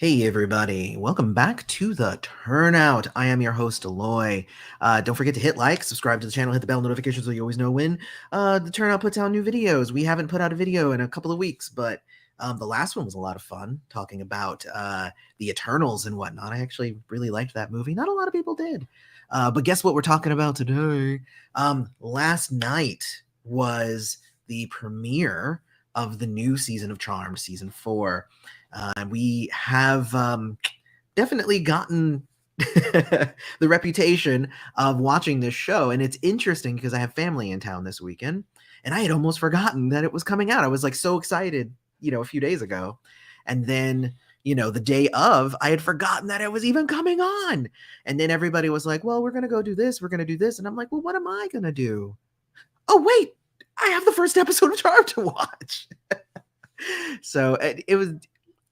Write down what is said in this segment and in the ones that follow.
Hey everybody, welcome back to the Turnout. I am your host, Aloy. Don't forget to hit like, subscribe to the channel, hit the bell notification so you always know when the Turnout puts out new videos. We haven't put out a video in a couple of weeks, but the last one was a lot of fun, talking about the Eternals and whatnot. I actually really liked that movie. Not a lot of people did. But guess what we're talking about today? Last night was the premiere of the new season of Charmed, season 4. We have definitely gotten the reputation of watching this show. And it's interesting because I have family in town this weekend, and I had almost forgotten that it was coming out. I was like so excited, a few days ago. And then, the day of, I had forgotten that it was even coming on. And then everybody was like, well, we're going to go do this. We're going to do this. And I'm like, well, what am I going to do? Oh, wait, I have the first episode of Charm to watch. So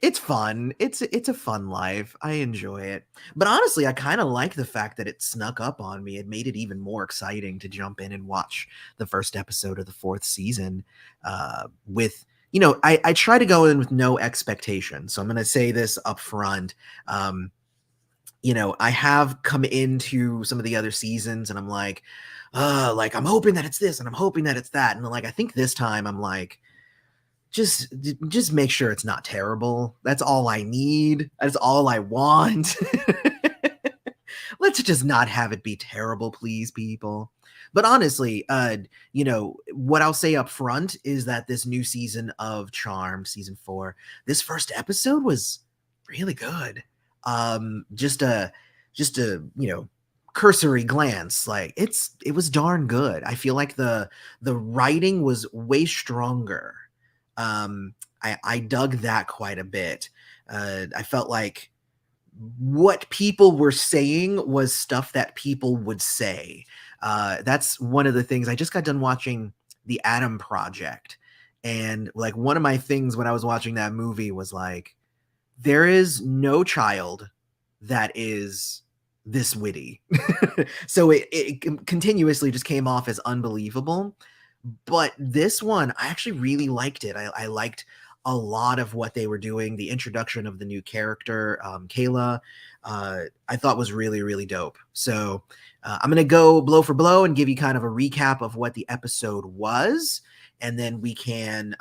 it's fun. It's a fun life. I enjoy it. But honestly, I kind of like the fact that it snuck up on me. It made it even more exciting to jump in and watch the first episode of the 4th season. With I try to go in with no expectation. So I'm going to say this up front. I have come into some of the other seasons and I'm like I'm hoping that it's this and I'm hoping that it's that. And like, I think this time I'm like, just make sure it's not terrible. That's all I need. That's all I want. Let's just not have it be terrible, please, people. But honestly, what I'll say up front is that this new season of Charmed, season 4, this first episode was really good. Just a cursory glance, like it was darn good. I feel like the writing was way stronger. I dug that quite a bit. I felt like what people were saying was stuff that people would say. That's one of the things. I just got done watching The Adam Project, and like one of my things when I was watching that movie was like, there is no child that is this witty. So it continuously just came off as unbelievable. But this one, I actually really liked it. I liked a lot of what they were doing. The introduction of the new character, Kaela, I thought was really, really dope. So I'm going to go blow for blow and give you kind of a recap of what the episode was. And then we can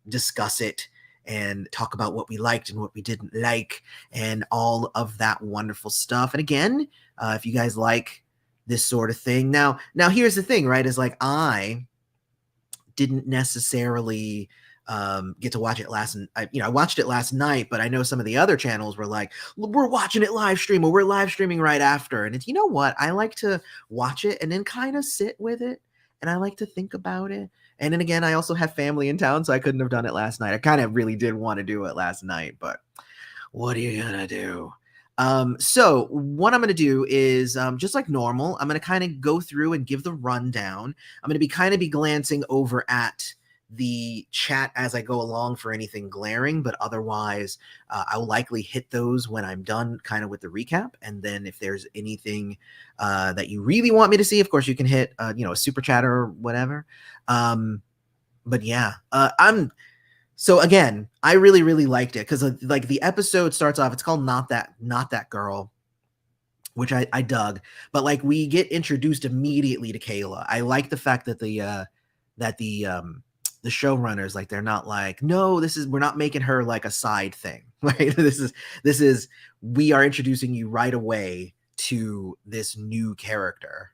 discuss it and talk about what we liked and what we didn't like and all of that wonderful stuff. And again, if you guys like this sort of thing. Now here's the thing, right? Is like I didn't necessarily get to watch it I watched it last night, but I know some of the other channels were like, we're watching it live stream or we're live streaming right after. And it's, you know what? I like to watch it and then kind of sit with it. And I like to think about it. And then again, I also have family in town, so I couldn't have done it last night. I kind of really did want to do it last night, but what are you gonna do? So what I'm going to do is just like normal, I'm going to kind of go through and give the rundown. I'm going to be glancing over at the chat as I go along for anything glaring, but otherwise I'll likely hit those when I'm done kind of with the recap. And then if there's anything that you really want me to see, of course you can hit, a super chat or whatever. But yeah, so again, I really, really liked it because like the episode starts off, it's called Not That Girl, which I dug. But like we get introduced immediately to Kaela. I like the fact that the showrunners, like, they're not like, no, we're not making her like a side thing, right? This is we are introducing you right away to this new character.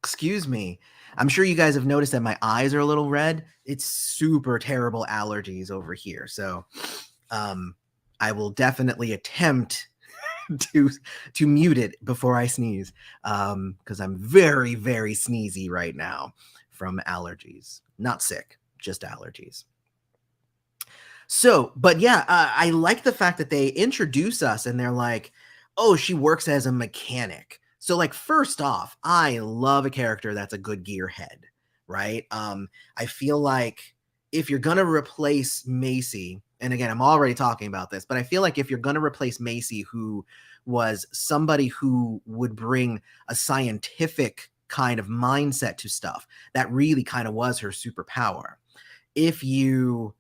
Excuse me. I'm sure you guys have noticed that my eyes are a little red. It's super terrible allergies over here. So I will definitely attempt to mute it before I sneeze, because I'm very, very sneezy right now from allergies. Not sick, just allergies. So, but yeah, I like the fact that they introduce us and they're like, oh, she works as a mechanic. So like, first off, I love a character that's a good gearhead, right? I feel like if you're gonna replace Macy, and again, I'm already talking about this, but I feel like if you're gonna replace Macy, who was somebody who would bring a scientific kind of mindset to stuff, that really kind of was her superpower. if you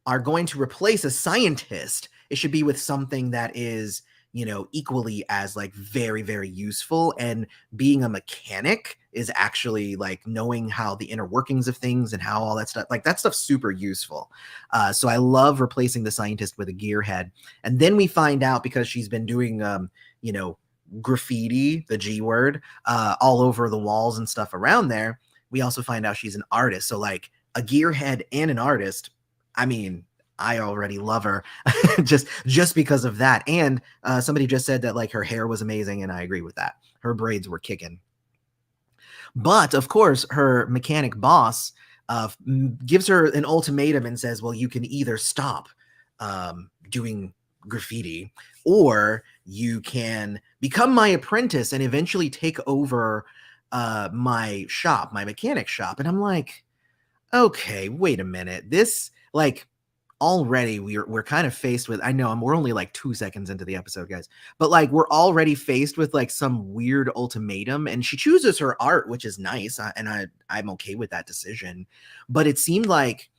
are going to replace a scientist, it should be with something that is, you know, equally as like very, very useful. And being a mechanic is actually like knowing how the inner workings of things and how all that stuff, like that stuff's super useful. So I love replacing the scientist with a gearhead. And then we find out, because she's been doing, you know, graffiti, the G word, all over the walls and stuff around there. We also find out she's an artist. So like a gearhead and an artist, I mean, I already love her just because of that. And somebody just said that like her hair was amazing, and I agree with that. Her braids were kicking. But of course, her mechanic boss gives her an ultimatum and says, "Well, you can either stop doing graffiti, or you can become my apprentice and eventually take over my shop, my mechanic shop." And I'm like, okay, wait a minute. This, like, already we're kind of faced with, I know we're only like 2 seconds into the episode, guys, but like we're already faced with like some weird ultimatum, and she chooses her art, which is nice, and I'm okay with that decision. But it seemed like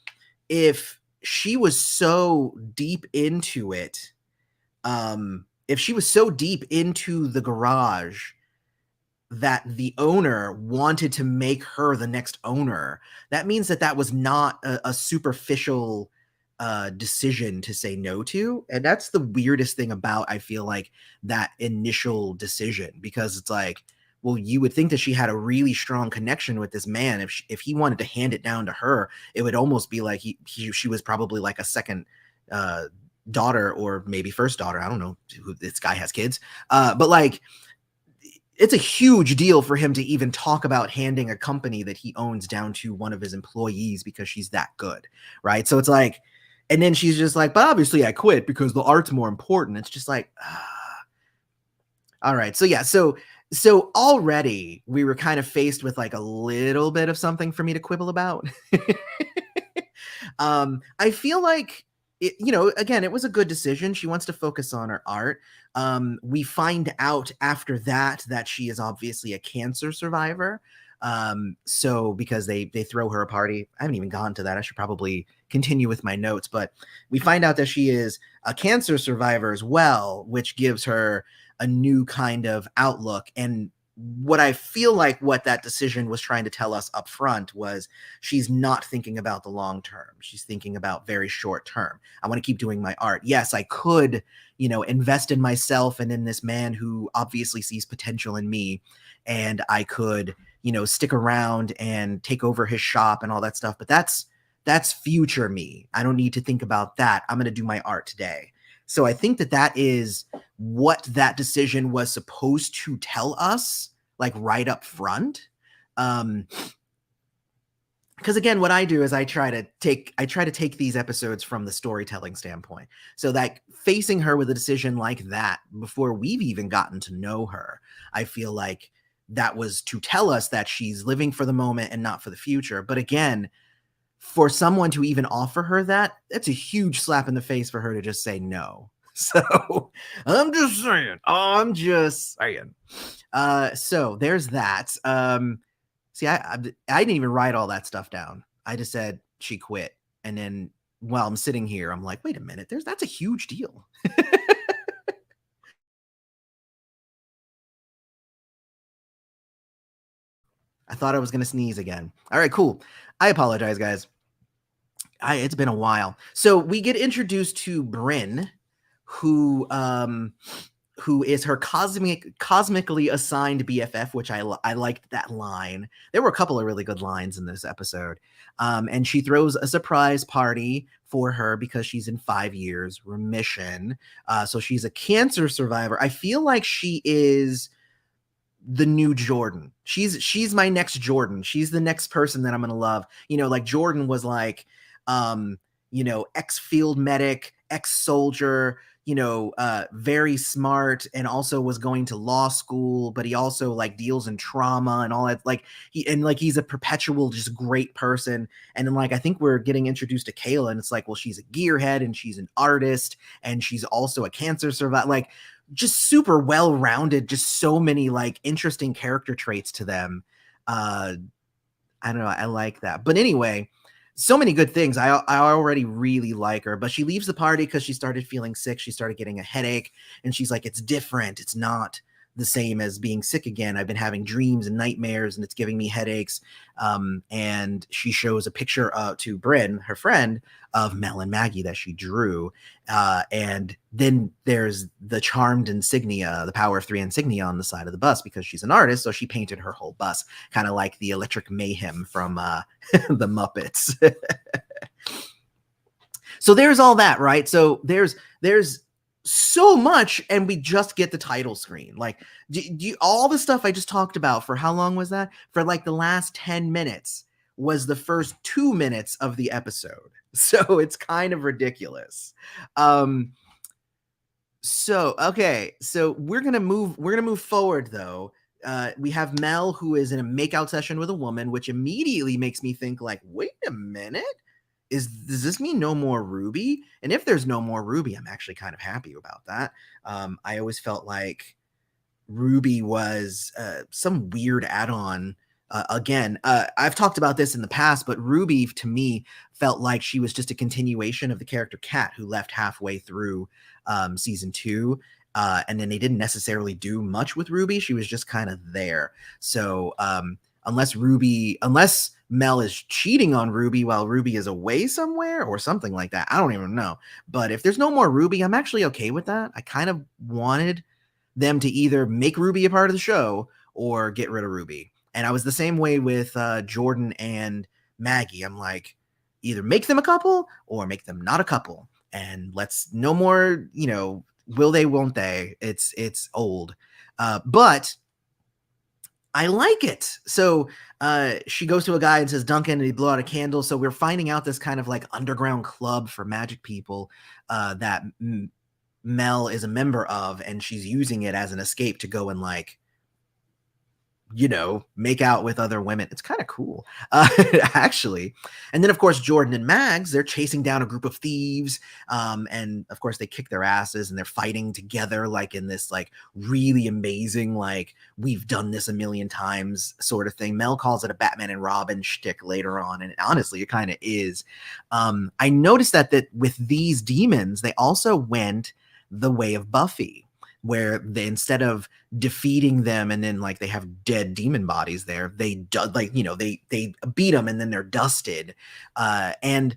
if she was so deep into it, if she was so deep into the garage that the owner wanted to make her the next owner, that means that that was not a superficial decision to say no to. And that's the weirdest thing about, I feel like, that initial decision, because it's like, well, you would think that she had a really strong connection with this man. If he wanted to hand it down to her, it would almost be like she was probably like a second daughter, or maybe first daughter. I don't know who this guy has kids, but like, it's a huge deal for him to even talk about handing a company that he owns down to one of his employees because she's that good, right? So it's like, and then she's just like, but obviously I quit because the art's more important. It's just like, all right. So yeah, so already we were kind of faced with like a little bit of something for me to quibble about. I feel like it, you know, again, it was a good decision. She wants to focus on her art. We find out after that that she is obviously a cancer survivor. So because they throw her a party. I haven't even gone to that. I should probably continue with my notes, but we find out that she is a cancer survivor as well, which gives her a new kind of outlook. And what I feel like what that decision was trying to tell us up front was she's not thinking about the long term. She's thinking about very short term. I want to keep doing my art. Yes, I could, you know, invest in myself and in this man who obviously sees potential in me, and I could, you know, stick around and take over his shop and all that stuff. But that's future me. I don't need to think about that. I'm going to do my art today. So I think that that is what that decision was supposed to tell us, like right up front. Because again, what I do is I try to take these episodes from the storytelling standpoint. So that facing her with a decision like that before we've even gotten to know her, I feel like that was to tell us that she's living for the moment and not for the future. But again, for someone to even offer her that, that's a huge slap in the face for her to just say no. So I'm just saying. So there's that. See, I didn't even write all that stuff down. I just said she quit. And then while I'm sitting here, I'm like, wait a minute, that's a huge deal. I thought I was going to sneeze again. All right, cool. I apologize, guys. It's been a while. So we get introduced to Bryn, who is her cosmically assigned BFF, which I liked that line. There were a couple of really good lines in this episode. And she throws a surprise party for her because she's in 5 years remission. So she's a cancer survivor. I feel like she is the new Jordan. She's my next Jordan. She's the next person that I'm gonna love. You know, like Jordan was like, you know, ex-field medic, ex-soldier, you know, very smart, and also was going to law school, but he also like deals in trauma and all that. Like he's a perpetual just great person. And then like I think we're getting introduced to Kaela, and it's like, well, she's a gearhead and she's an artist and she's also a cancer survivor. Like just super well-rounded, just so many like interesting character traits to them. I don't know, I like that. But anyway, so many good things. I already really like her, but she leaves the party because she started feeling sick. She started getting a headache, and she's like, it's different. It's not the same as being sick again. I've been having dreams and nightmares, and it's giving me headaches. And she shows a picture to Bryn, her friend, of Mel and Maggie that she drew. And then there's the charmed insignia, the power of 3 insignia on the side of the bus because she's an artist. So she painted her whole bus, kind of like the electric mayhem from the Muppets. So there's all that, right? So there's so much, and we just get the title screen. Like, all the stuff I just talked about, for how long was that? For like the last 10 minutes was the first 2 minutes of the episode. So it's kind of ridiculous. So we're gonna move forward though. We have Mel, who is in a makeout session with a woman, which immediately makes me think like, wait a minute. Does this mean no more Ruby? And if there's no more Ruby, I'm actually kind of happy about that. I always felt like Ruby was some weird add-on. Again, I've talked about this in the past, but Ruby to me felt like she was just a continuation of the character Kat, who left halfway through season 2. And then they didn't necessarily do much with Ruby. She was just kind of there. So unless Mel is cheating on Ruby while Ruby is away somewhere or something like that, I don't even know. But if there's no more Ruby, I'm actually okay with that. I kind of wanted them to either make Ruby a part of the show or get rid of Ruby. And I was the same way with Jordan and Maggie. I'm like, either make them a couple or make them not a couple. And let's no more, will they, won't they? It's old. But I like it. So she goes to a guy and says, Duncan, and he blew out a candle. So we're finding out this kind of like underground club for magic people that Mel is a member of, and she's using it as an escape to go and like, make out with other women. It's kind of cool, actually. And then, of course, Jordan and Mags, they're chasing down a group of thieves. And of course, they kick their asses and they're fighting together, like in this like really amazing, like we've done this a million times sort of thing. Mel calls it a Batman and Robin shtick later on. And honestly, it kind of is. I noticed that with these demons, they also went the way of Buffy, where they, instead of defeating them and then like they have dead demon bodies there, they beat them and then they're dusted. And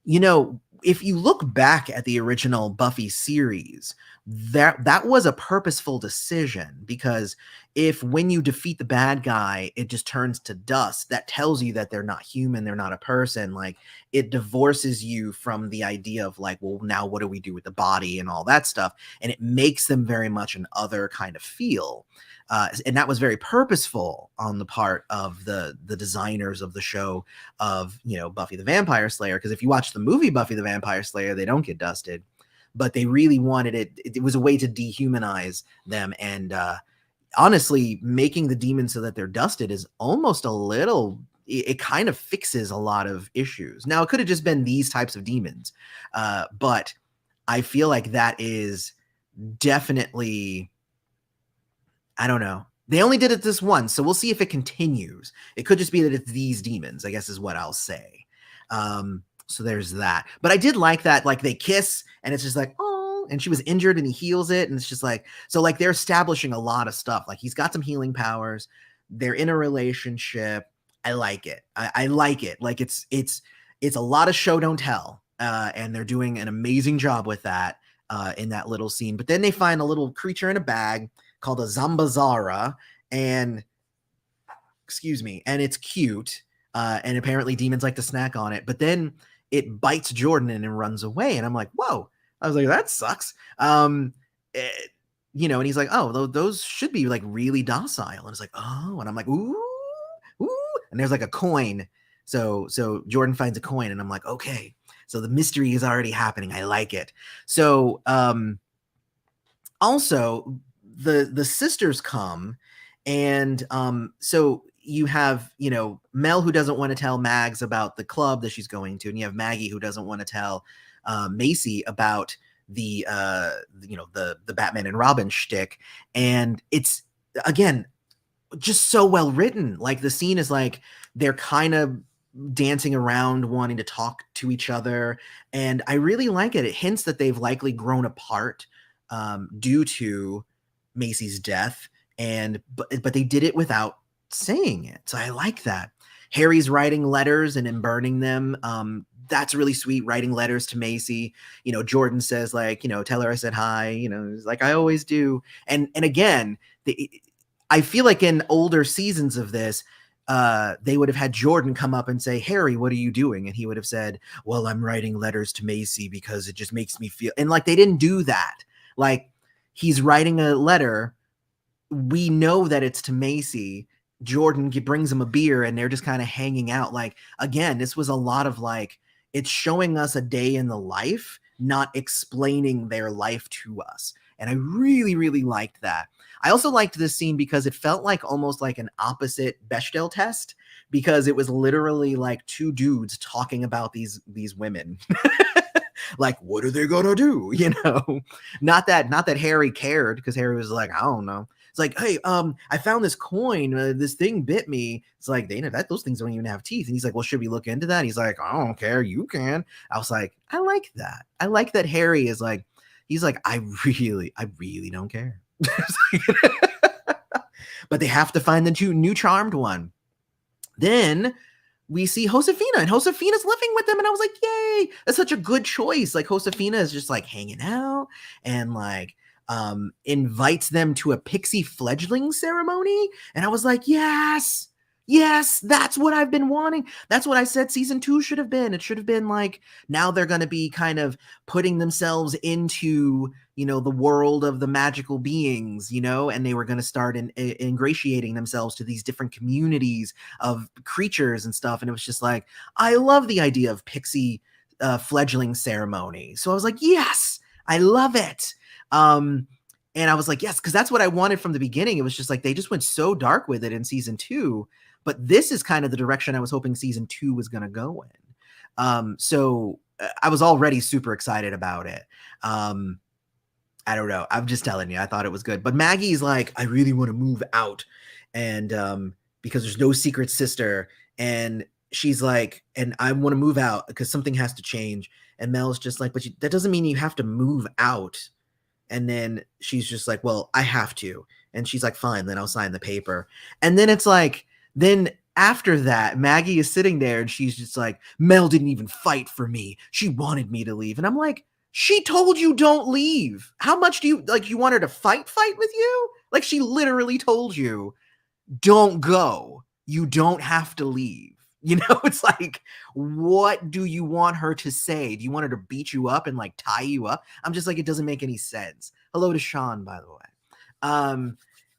if you look back at the original Buffy series, that was a purposeful decision, because if when you defeat the bad guy, it just turns to dust, that tells you that they're not human, they're not a person. Like, it divorces you from the idea of like, well, now what do we do with the body and all that stuff? And it makes them very much an other kind of feel. And that was very purposeful on the part of the designers of the show of, Buffy the Vampire Slayer. Because if you watch the movie Buffy the Vampire Slayer, they don't get dusted, but they really wanted it. It was a way to dehumanize them. And honestly, making the demons so that they're dusted is almost a little, it kind of fixes a lot of issues. Now, it could have just been these types of demons, but I feel like that is definitely, I don't know. They only did it this once, so we'll see if it continues. It could just be that it's these demons, I guess is what I'll say. So there's that. But I did like that, like they kiss and it's just like, oh, and she was injured and he heals it. And it's just like, so like they're establishing a lot of stuff. Like he's got some healing powers. They're in a relationship. I like it. I like it. Like it's a lot of show don't tell. And they're doing an amazing job with that in that little scene. But then they find a little creature in a bag called a Zambazara, and it's cute. And apparently demons like to snack on it, but then it bites Jordan and runs away. And I'm like, whoa. I was like, that sucks. And he's like, oh, those should be like really docile. And it's like, oh, and I'm like, ooh, and there's like a coin. So Jordan finds a coin and I'm like, okay, so the mystery is already happening. I like it. So, also the sisters come, and so you have Mel, who doesn't want to tell Mags about the club that she's going to, and you have Maggie, who doesn't want to tell Macy about the Batman and Robin shtick. And it's, again, just so well written. Like the scene is like they're kind of dancing around wanting to talk to each other, and I really like it. It hints that they've likely grown apart due to Macy's death, and but they did it without saying it, so I like that. Harry's writing letters and then burning them. That's really sweet, writing letters to Macy. Jordan says, like, tell her I said hi, like I always do. And again, I feel like in older seasons of this, they would have had Jordan come up and say, Harry, what are you doing? And he would have said, well, I'm writing letters to Macy because it just makes me feel, and like, they didn't do that. Like, he's writing a letter. We know that it's to Macy. Jordan brings him a beer and they're just kind of hanging out. Like, again, this was a lot of like, it's showing us a day in the life, not explaining their life to us. And I really, really liked that. I also liked this scene because it felt like almost like an opposite Bechdel test, because it was literally like two dudes talking about these women. Like, what are they gonna do? Not that Harry cared, because Harry was like, I don't know. It's like, hey, I found this coin. This thing bit me. It's like, those things don't even have teeth. And he's like, well, should we look into that? He's like, I don't care. You can. I was like, I like that. I like that Harry is like, he's like, I really don't care. But they have to find the new charmed one. Then we see Josefina, and Josefina's living with them, and I was like, yay, that's such a good choice. Like, Josefina is just like hanging out and like invites them to a Pixie fledgling ceremony, and I was like, yes, that's what I've been wanting. That's what I said season 2 should have been. It should have been like, now they're going to be kind of putting themselves into, the world of the magical beings, and they were going to start ingratiating themselves to these different communities of creatures and stuff. And it was just like, I love the idea of Pixie fledgling ceremony. So I was like, yes, I love it. And I was like, yes, because that's what I wanted from the beginning. It was just like, they just went so dark with it in season 2, but this is kind of the direction I was hoping season 2 was going to go in. So I was already super excited about it. I don't know. I'm just telling you, I thought it was good. But Maggie's like, I really want to move out. And because there's no secret sister. And she's like, and I want to move out because something has to change. And Mel's just like, but that doesn't mean you have to move out. And then she's just like, well, I have to. And she's like, fine, then I'll sign the paper. And then it's like, then after that, Maggie is sitting there and she's just like, Mel didn't even fight for me. She wanted me to leave. And I'm like, she told you don't leave. How much do you want her to fight with you? Like, she literally told you, don't go. You don't have to leave. It's like, what do you want her to say? Do you want her to beat you up and like tie you up? I'm just like, it doesn't make any sense. Hello to Sean, by the way.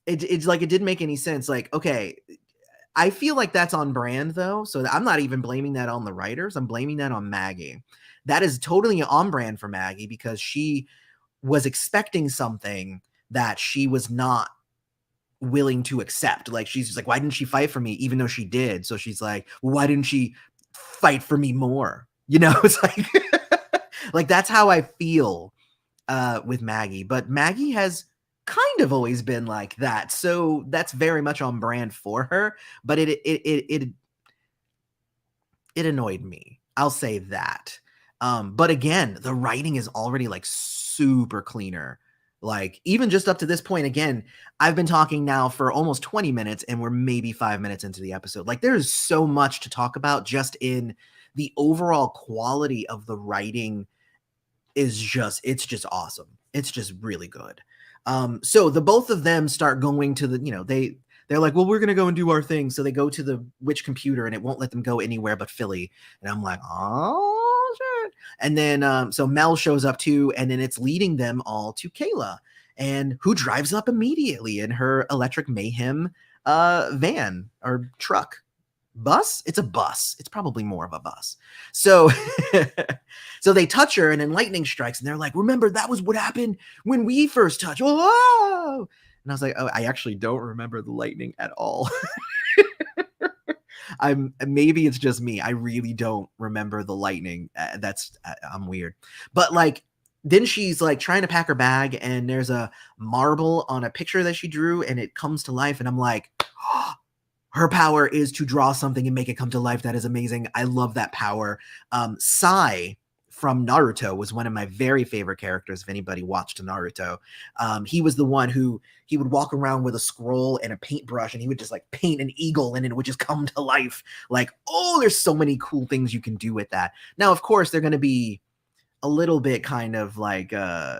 It's like, it didn't make any sense. Like, okay, I feel like that's on brand though. So I'm not even blaming that on the writers. I'm blaming that on Maggie. That is totally on brand for Maggie, because she was expecting something that she was not willing to accept. Like, she's just like, why didn't she fight for me, even though she did? So she's like, well, why didn't she fight for me more? It's like, like, that's how I feel with Maggie. But Maggie has kind of always been like that, so that's very much on brand for her. But it annoyed me, I'll say that. But again, the writing is already like super cleaner. Like, even just up to this point, again, I've been talking now for almost 20 minutes and we're maybe 5 minutes into the episode. Like, there's so much to talk about just in the overall quality of the writing. It's just awesome. It's just really good. So the both of them start going to the, they're like, well, we're going to go and do our thing. So they go to the witch computer and it won't let them go anywhere but Philly. And I'm like, oh, shit. And then, so Mel shows up too, and then it's leading them all to Kaela, and who drives up immediately in her electric mayhem van or truck. Bus? It's a bus. It's probably more of a bus. So, so they touch her and then lightning strikes and they're like, remember, that was what happened when we first touched. Oh! And I was like, oh, I actually don't remember the lightning at all. Maybe it's just me. I really don't remember the lightning. I'm weird. But like, then she's like trying to pack her bag and there's a marble on a picture that she drew and it comes to life. And I'm like, oh, her power is to draw something and make it come to life. That is amazing. I love that power. Sai from Naruto was one of my very favorite characters. If anybody watched Naruto, he was the one who he would walk around with a scroll and a paintbrush, and he would just like paint an eagle, and it would just come to life. Like, oh, there's so many cool things you can do with that. Now, of course, they're going to be a little bit kind of like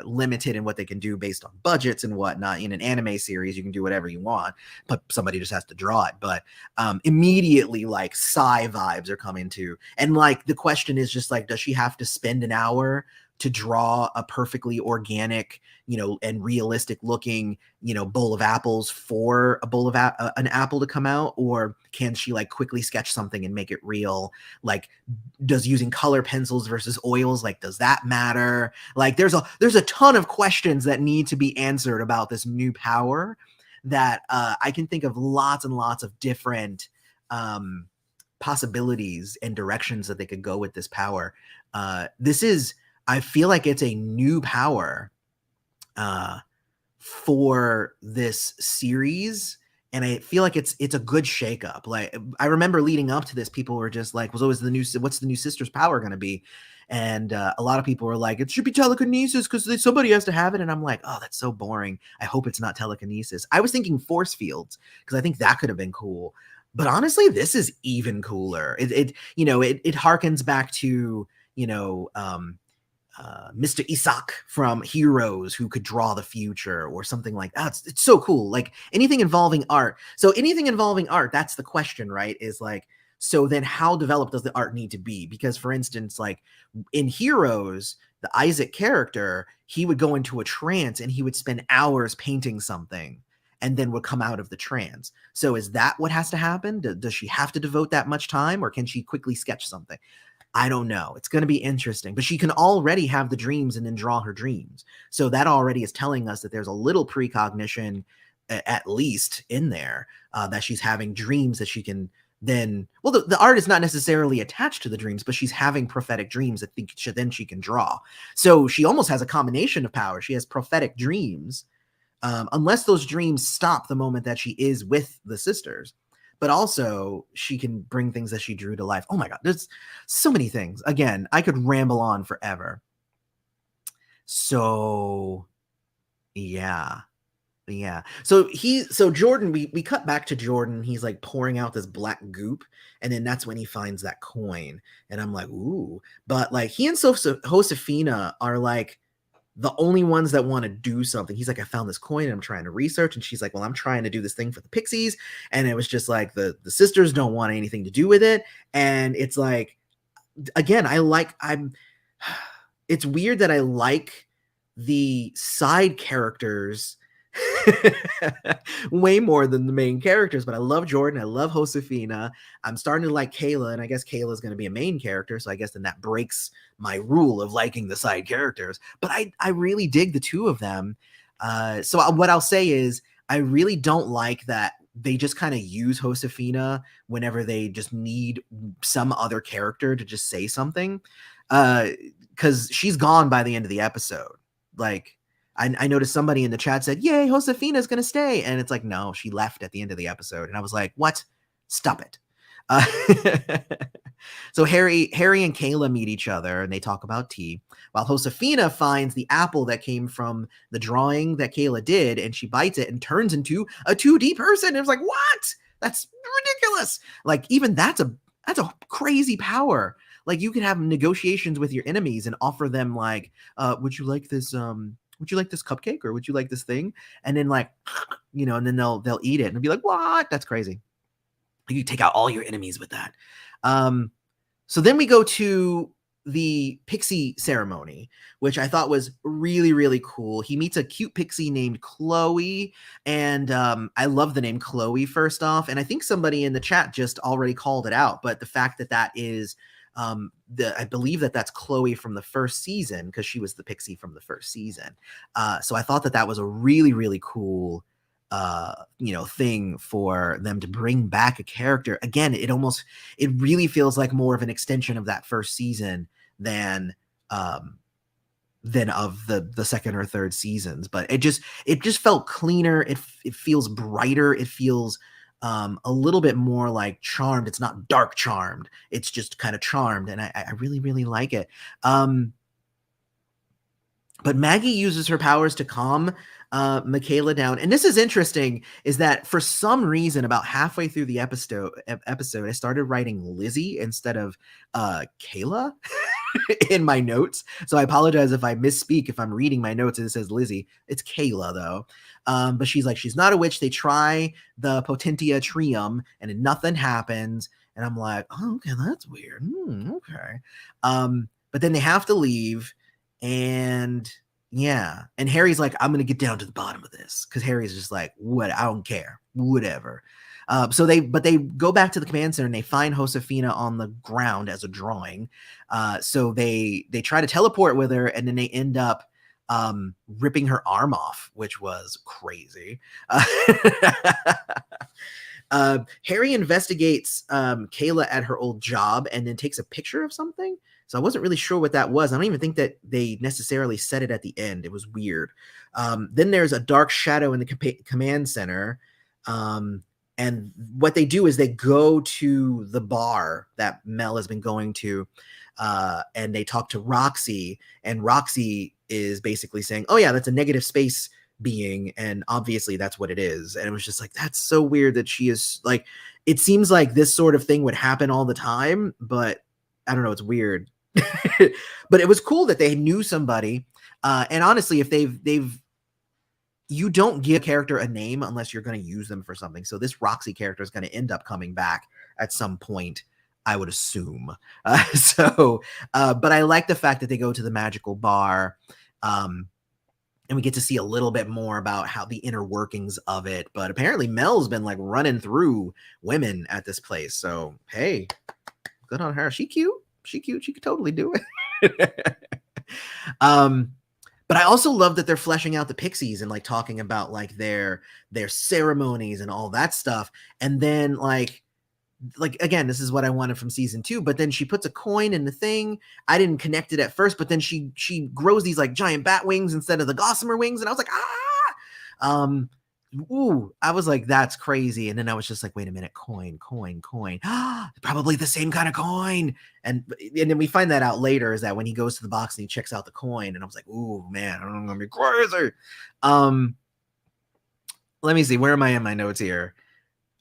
limited in what they can do based on budgets and whatnot. In an anime series, you can do whatever you want, but somebody just has to draw it. But immediately, like, Psy vibes are coming to. And like, the question is just like, does she have to spend an hour to draw a perfectly organic, and realistic looking, bowl of apples for a bowl of an apple to come out? Or can she like quickly sketch something and make it real? Like, does using color pencils versus oils, like, does that matter? Like, there's a ton of questions that need to be answered about this new power that I can think of lots and lots of different possibilities and directions that they could go with this power. I feel like it's a new power for this series, and I feel like it's a good shakeup. Like, I remember leading up to this, people were just like, what's the new sister's power going to be? And a lot of people were like, it should be telekinesis because somebody has to have it. And I'm like, oh, that's so boring. I hope it's not telekinesis. I was thinking force fields because I think that could have been cool. But honestly, this is even cooler. It harkens back to, Mr. Isak from Heroes, who could draw the future or something like that. It's so cool. Like, anything involving art. So anything involving art, that's the question, right? Is like, so then how developed does the art need to be? Because, for instance, like in Heroes, the Isaac character, he would go into a trance and he would spend hours painting something and then would come out of the trance. So is that what has to happen? Does she have to devote that much time, or can she quickly sketch something? I don't know. It's going to be interesting, but she can already have the dreams and then draw her dreams. So that already is telling us that there's a little precognition, at least in there, that she's having dreams that she can then, well, the art is not necessarily attached to the dreams, but she's having prophetic dreams that then she can draw. So she almost has a combination of power. She has prophetic dreams, unless those dreams stop the moment that she is with the sisters. But also she can bring things that she drew to life. Oh my God, there's so many things. Again, I could ramble on forever. So yeah. So Jordan, we cut back to Jordan. He's like pouring out this black goop, and then that's when he finds that coin. And I'm like, ooh. But like, he and Josefina are like the only ones that want to do something. He's like, I found this coin and I'm trying to research. And she's like, well, I'm trying to do this thing for the Pixies. And it was just like the sisters don't want anything to do with it. And it's like, again, it's weird that I like the side characters way more than the main characters, but I love Jordan. I love Josefina. I'm starting to like Kaela, and I guess Kaela is going to be a main character. So I guess then that breaks my rule of liking the side characters. But I really dig the two of them. So what I'll say is, I really don't like that they just kind of use Josefina whenever they just need some other character to just say something. Because she's gone by the end of the episode. Like, I noticed somebody in the chat said, yay, Josefina's going to stay. And it's like, no, she left at the end of the episode. And I was like, what? Stop it. So Harry and Kaela meet each other and they talk about tea, while Josefina finds the apple that came from the drawing that Kaela did, and she bites it and turns into a 2D person. And it was like, what? That's ridiculous. Like, even that's a crazy power. Like, you can have negotiations with your enemies and offer them like, would you like this cupcake, or would you like this thing? And then like, and then they'll eat it and be like, what? That's crazy. You take out all your enemies with that. So then we go to the Pixie Ceremony, which I thought was really, really cool. He meets a cute pixie named Chloe, and I love the name Chloe, first off. And I think somebody in the chat just already called it out, but the fact that is I believe that's Chloe from the first season, because she was the pixie from the first season. So I thought that was a really, really cool thing for them to bring back a character. Again, it really feels like more of an extension of that first season than of the second or third seasons. But it just felt cleaner. It feels brighter. It feels a little bit more like charmed. It's not dark charmed. It's just kind of charmed, and I really, really like it. But Maggie uses her powers to calm Kaela down. And this is interesting, is that for some reason, about halfway through the episode, I started writing Lizzie instead of Kaela in my notes. So I apologize if I misspeak, if I'm reading my notes and it says Lizzie. It's Kaela, though. But she's like, she's not a witch. They try the Potentia Trium, and nothing happens. And I'm like, oh, okay, that's weird. Okay. But then they have to leave. And yeah, and Harry's like, I'm gonna get down to the bottom of this, because Harry's just like, what? I don't care, whatever. So they go back to the command center and they find Josiefina on the ground as a drawing. So they try to teleport with her, and then they end up ripping her arm off, which was crazy. Harry investigates Kaela at her old job and then takes a picture of something. So I wasn't really sure what that was. I don't even think that they necessarily said it at the end. It was weird. Then there's a dark shadow in the command center. And what they do is they go to the bar that Mel has been going to, and they talk to Roxy. And Roxy is basically saying, oh, yeah, that's a negative space being. And obviously that's what it is. And it was just like, that's so weird that she is like, it seems like this sort of thing would happen all the time, but I don't know, it's weird. But it was cool that they knew somebody. And honestly, if you don't give a character a name unless you're going to use them for something. So this Roxy character is going to end up coming back at some point, I would assume. But I like the fact that they go to the magical bar, and we get to see a little bit more about how the inner workings of it. But apparently Mel's been like running through women at this place. So, hey, good on her. She cute. She could totally do it. But I also love that they're fleshing out the Pixies and like talking about like their ceremonies and all that stuff. And then like again, this is what I wanted from season 2, but then she puts a coin in the thing. I didn't connect it at first, but then she grows these like giant bat wings instead of the gossamer wings, and I was like, I was like, that's crazy. And then I was just like, wait a minute, coin. Probably the same kind of coin. And then we find that out later, is that when he goes to the box and he checks out the coin, and I was like, ooh, man, I'm gonna be crazy. Let me see, where am I in my notes here?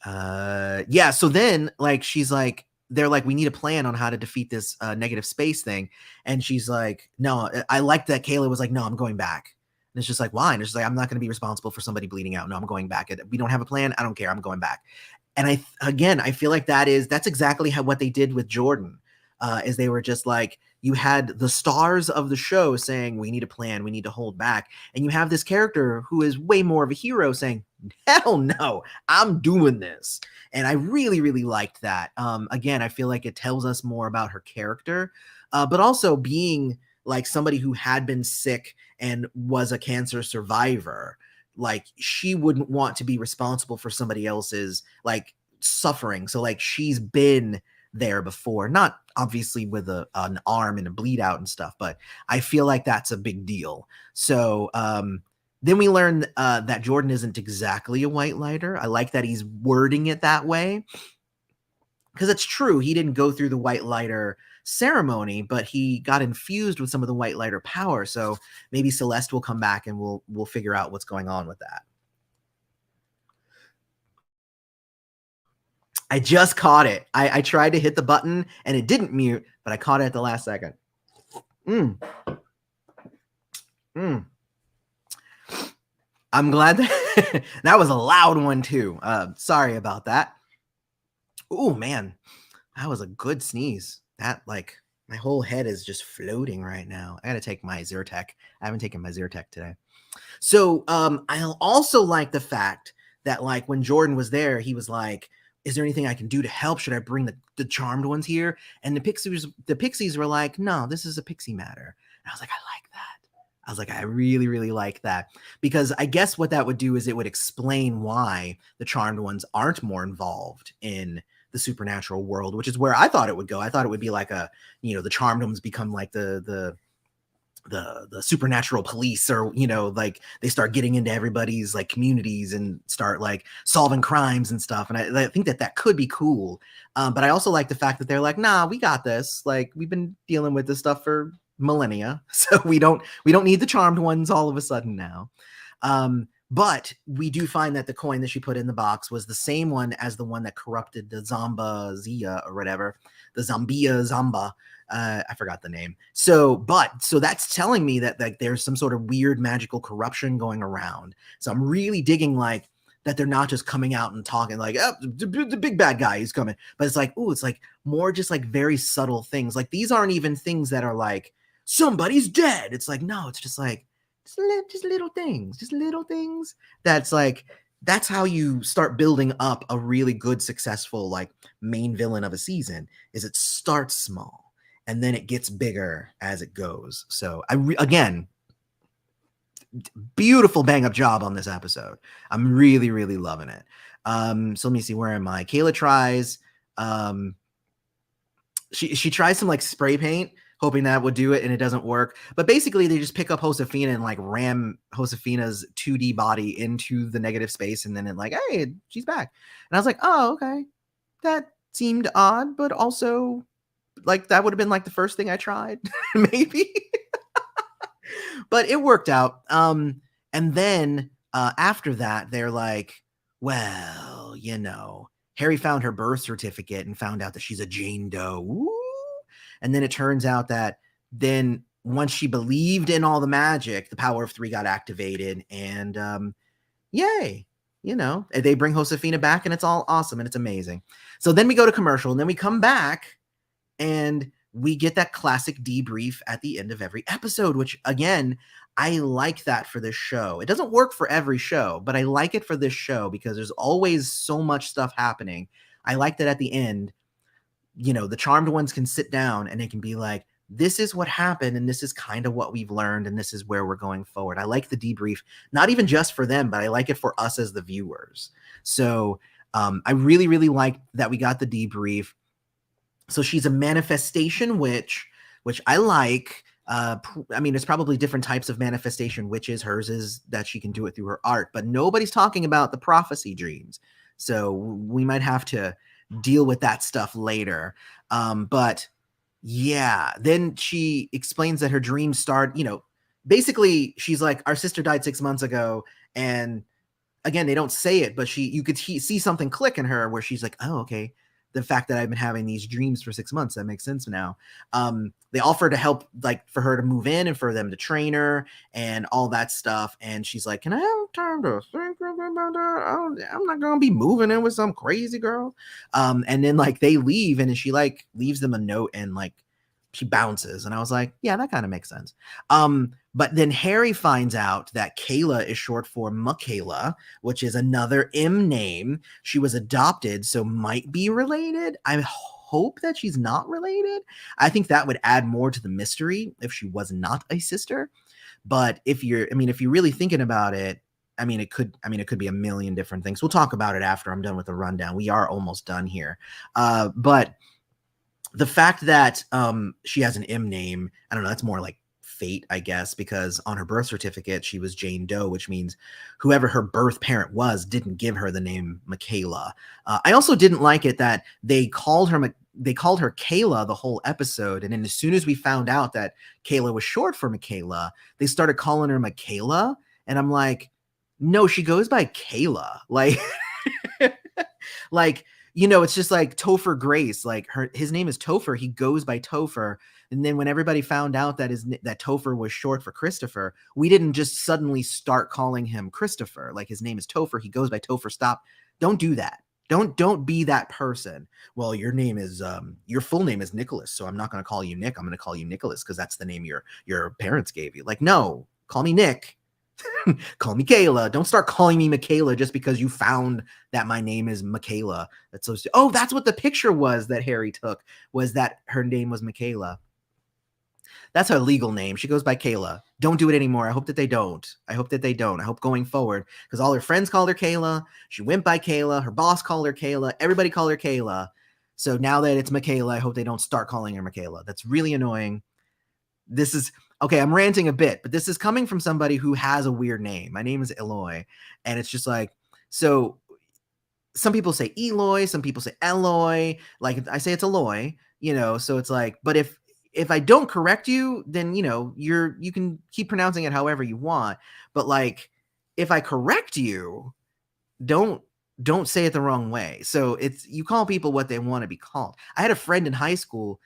Yeah, so then like she's like, they're like, we need a plan on how to defeat this negative space thing. And she's like, no, I like that Kaela was like, no, I'm going back. And it's just like, why? And it's just like, I'm not going to be responsible for somebody bleeding out. No, I'm going back. We don't have a plan. I don't care. I'm going back. And I feel like that's exactly what they did with Jordan, is they were just like, you had the stars of the show saying, we need a plan, we need to hold back. And you have this character who is way more of a hero saying, hell no, I'm doing this. And I really, really liked that. Again, I feel like it tells us more about her character, but also being like somebody who had been sick and was a cancer survivor. Like, she wouldn't want to be responsible for somebody else's like suffering. So like, she's been there before, not obviously with an arm and a bleed out and stuff, but I feel like that's a big deal. So then we learn that Jordan isn't exactly a white lighter. I like that he's wording it that way, because it's true, he didn't go through the white lighter ceremony, but he got infused with some of the white lighter power. So maybe Celeste will come back and we'll figure out what's going on with that. I just caught it. I tried to hit the button and it didn't mute, but I caught it at the last second. I'm glad that that was a loud one too. Sorry about that. Oh man, that was a good sneeze. That, like, my whole head is just floating right now. I gotta take my Zyrtec. I haven't taken my Zyrtec today. So I also like the fact that, like, when Jordan was there, he was like, is there anything I can do to help? Should I bring the charmed ones here? And the Pixies were like, no, this is a Pixie matter. And I was like, I like that. I was like, I really, really like that. Because I guess what that would do is it would explain why the charmed ones aren't more involved in the supernatural world, which is where I thought it would go. I thought it would be like the charmed ones become like the the supernatural police, or like they start getting into everybody's like communities and start like solving crimes and stuff. And I think that could be cool. But I also like the fact that they're like, nah, we got this. Like, we've been dealing with this stuff for millennia, so we don't need the charmed ones all of a sudden now. But we do find that the coin that she put in the box was the same one as the one that corrupted the Zamba Zia or whatever, the Zambia Zamba. I forgot the name. So that's telling me that like there's some sort of weird magical corruption going around. So I'm really digging like that they're not just coming out and talking like, oh, the big bad guy is coming, but it's like, ooh, it's like more just like very subtle things. Like these aren't even things that are like somebody's dead. It's like, no, it's just like just little things. That's like, that's how you start building up a really good, successful like main villain of a season. Is it starts small and then it gets bigger as it goes. So again, beautiful bang up job on this episode. I'm really, really loving it. So let me see, where am I? Kaela tries, she tries some like spray paint, hoping that would do it, and it doesn't work. But basically they just pick up Josiefina and like ram Josefina's 2D body into the negative space, and then it like, hey, she's back. And I was like, oh, okay. That seemed odd, but also like that would have been like the first thing I tried, maybe. But it worked out. And then after that, they're like, well, Harry found her birth certificate and found out that she's a Jane Doe. Ooh. And then it turns out that then once she believed in all the magic, the power of 3 got activated, and yay, they bring Josefina back, and it's all awesome and it's amazing. So then we go to commercial, and then we come back and we get that classic debrief at the end of every episode, which again, I like that for this show. It doesn't work for every show, but I like it for this show because there's always so much stuff happening. I like that at the end, the charmed ones can sit down and they can be like, this is what happened, and this is kind of what we've learned, and this is where we're going forward. I like the debrief, not even just for them, but I like it for us as the viewers. So I really, really like that we got the debrief. So she's a manifestation witch, which I like. I mean, there's probably different types of manifestation witches. Hers is that she can do it through her art, but nobody's talking about the prophecy dreams. So we might have to deal with that stuff later. But yeah, then she explains that her dreams start, basically she's like, our sister died 6 months ago. And again, they don't say it, but you could see something click in her where she's like, oh, okay. The fact that I've been having these dreams for 6 months, that makes sense now. They offer to help, like for her to move in and for them to train her and all that stuff. And she's like, can I have time to think about that? I'm not going to be moving in with some crazy girl. And then like they leave, and she like leaves them a note, and like she bounces. And I was like, yeah, that kind of makes sense. But then Harry finds out that Kaela is short for Michaela, which is another M name. She was adopted, so might be related. I hope that she's not related. I think that would add more to the mystery if she was not a sister. But if you're really thinking about it, it could be a million different things. We'll talk about it after I'm done with the rundown. We are almost done here. But the fact that she has an M name, I don't know, that's more like fate, I guess, because on her birth certificate, she was Jane Doe, which means whoever her birth parent was didn't give her the name Michaela. I also didn't like it that they called her Kaela the whole episode. And then as soon as we found out that Kaela was short for Michaela, they started calling her Michaela. And I'm like, no, she goes by Kaela. Like, it's just like Topher Grace, like his name is Topher. He goes by Topher. And then when everybody found out that Topher was short for Christopher, we didn't just suddenly start calling him Christopher. Like, his name is Topher. He goes by Topher. Stop. Don't do that. Don't be that person. Well, your name is, your full name is Nicholas. So I'm not going to call you Nick. I'm going to call you Nicholas because that's the name your parents gave you. Like, no, call me Nick. Call me Kaela. Don't start calling me Michaela just because you found that my name is Michaela. That's so. Oh, that's what the picture was that Harry took, was that her name was Michaela. That's her legal name. She goes by Kaela. Don't do it anymore. I hope that they don't. I hope going forward, because all her friends called her Kaela. She went by Kaela. Her boss called her Kaela. Everybody called her Kaela. So now that it's Michaela, I hope they don't start calling her Michaela. That's really annoying. This is okay, I'm ranting a bit, but this is coming from somebody who has a weird name. My name is Eloy, and it's just like, so some people say Eloy, some people say Eloy. Like I say it's Eloy, so it's like, but if I don't correct you, then you can keep pronouncing it however you want. But like if I correct you, don't don't say it the wrong way. So it's you call people what they want to be called. I had a friend in high school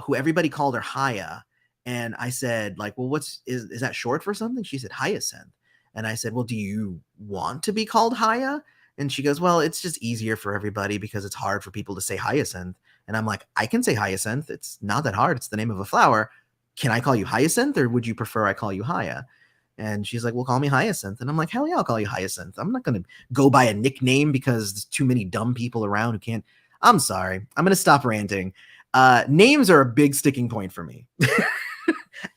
who everybody called her Haya, and I said like, well, is that short for something? She said Hyacinth, and I said, well, do you want to be called Haya? And she goes, well, it's just easier for everybody because it's hard for people to say Hyacinth. And I'm like, I can say Hyacinth. It's not that hard. It's the name of a flower. Can I call you Hyacinth, or would you prefer I call you Haya? And she's like, well, call me Hyacinth. And I'm like, hell yeah, I'll call you Hyacinth. I'm not going to go by a nickname because there's too many dumb people around who can't. I'm sorry. I'm going to stop ranting. Names are a big sticking point for me,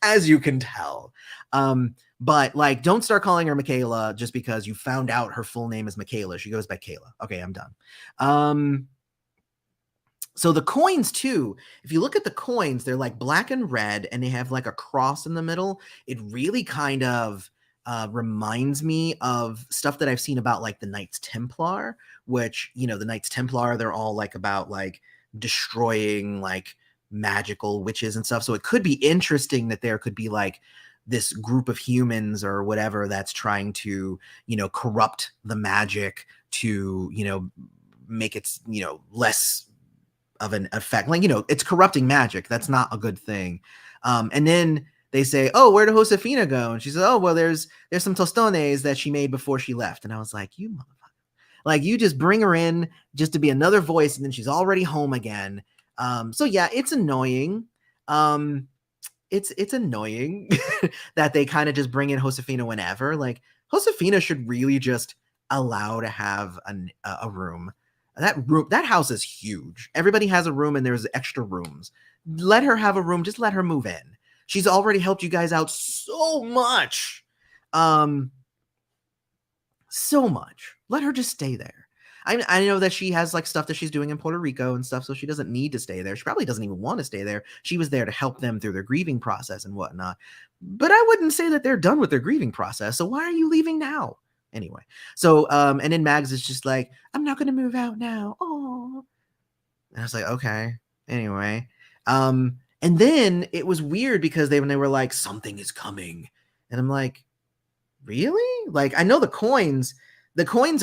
as you can tell. But like, don't start calling her Michaela just because you found out her full name is Michaela. She goes by Kaela. Okay, I'm done. So the coins too, if you look at the coins, they're like black and red and they have like a cross in the middle. It really kind of reminds me of stuff that I've seen about like the Knights Templar, which, the Knights Templar, they're all like about like destroying like magical witches and stuff. So it could be interesting that there could be like this group of humans or whatever that's trying to, corrupt the magic to, make it, less of an effect. Like, it's corrupting magic. That's not a good thing. And then they say, oh, where did Josefina go? And she says, oh, well, there's some tostones that she made before she left. And I was like, you motherfucker. Like, you just bring her in just to be another voice, and then she's already home again. So yeah, it's annoying. It's annoying that they kind of just bring in Josefina whenever. Like, Josefina should really just allow to have a room. That house is huge. Everybody has a room and there's extra rooms. Let her have a room. Just let her move in. She's already helped you guys out so much. So much. Let her just stay there. I know that she has like stuff that she's doing in Puerto Rico and stuff, so she doesn't need to stay there. She probably doesn't even want to stay there. She was there to help them through their grieving process and whatnot. But I wouldn't say that they're done with their grieving process. So why are you leaving now? Anyway, so and then Mags is just like, I'm not gonna move out now. Oh, and I was like, okay. Anyway, and then it was weird because when they were like, something is coming, and I'm like, really? Like, I know the coins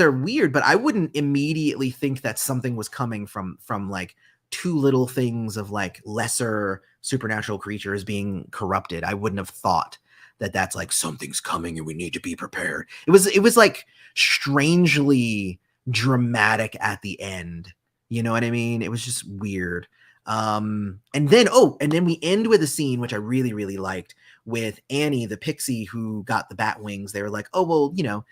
are weird, but I wouldn't immediately think that something was coming from like two little things of like lesser supernatural creatures being corrupted. I wouldn't have thought that that's like something's coming and we need to be prepared. It was like strangely dramatic at the end. You know what I mean? It was just weird. And then we end with a scene which I really, really liked with Annie, the pixie who got the bat wings. They were like, oh, well,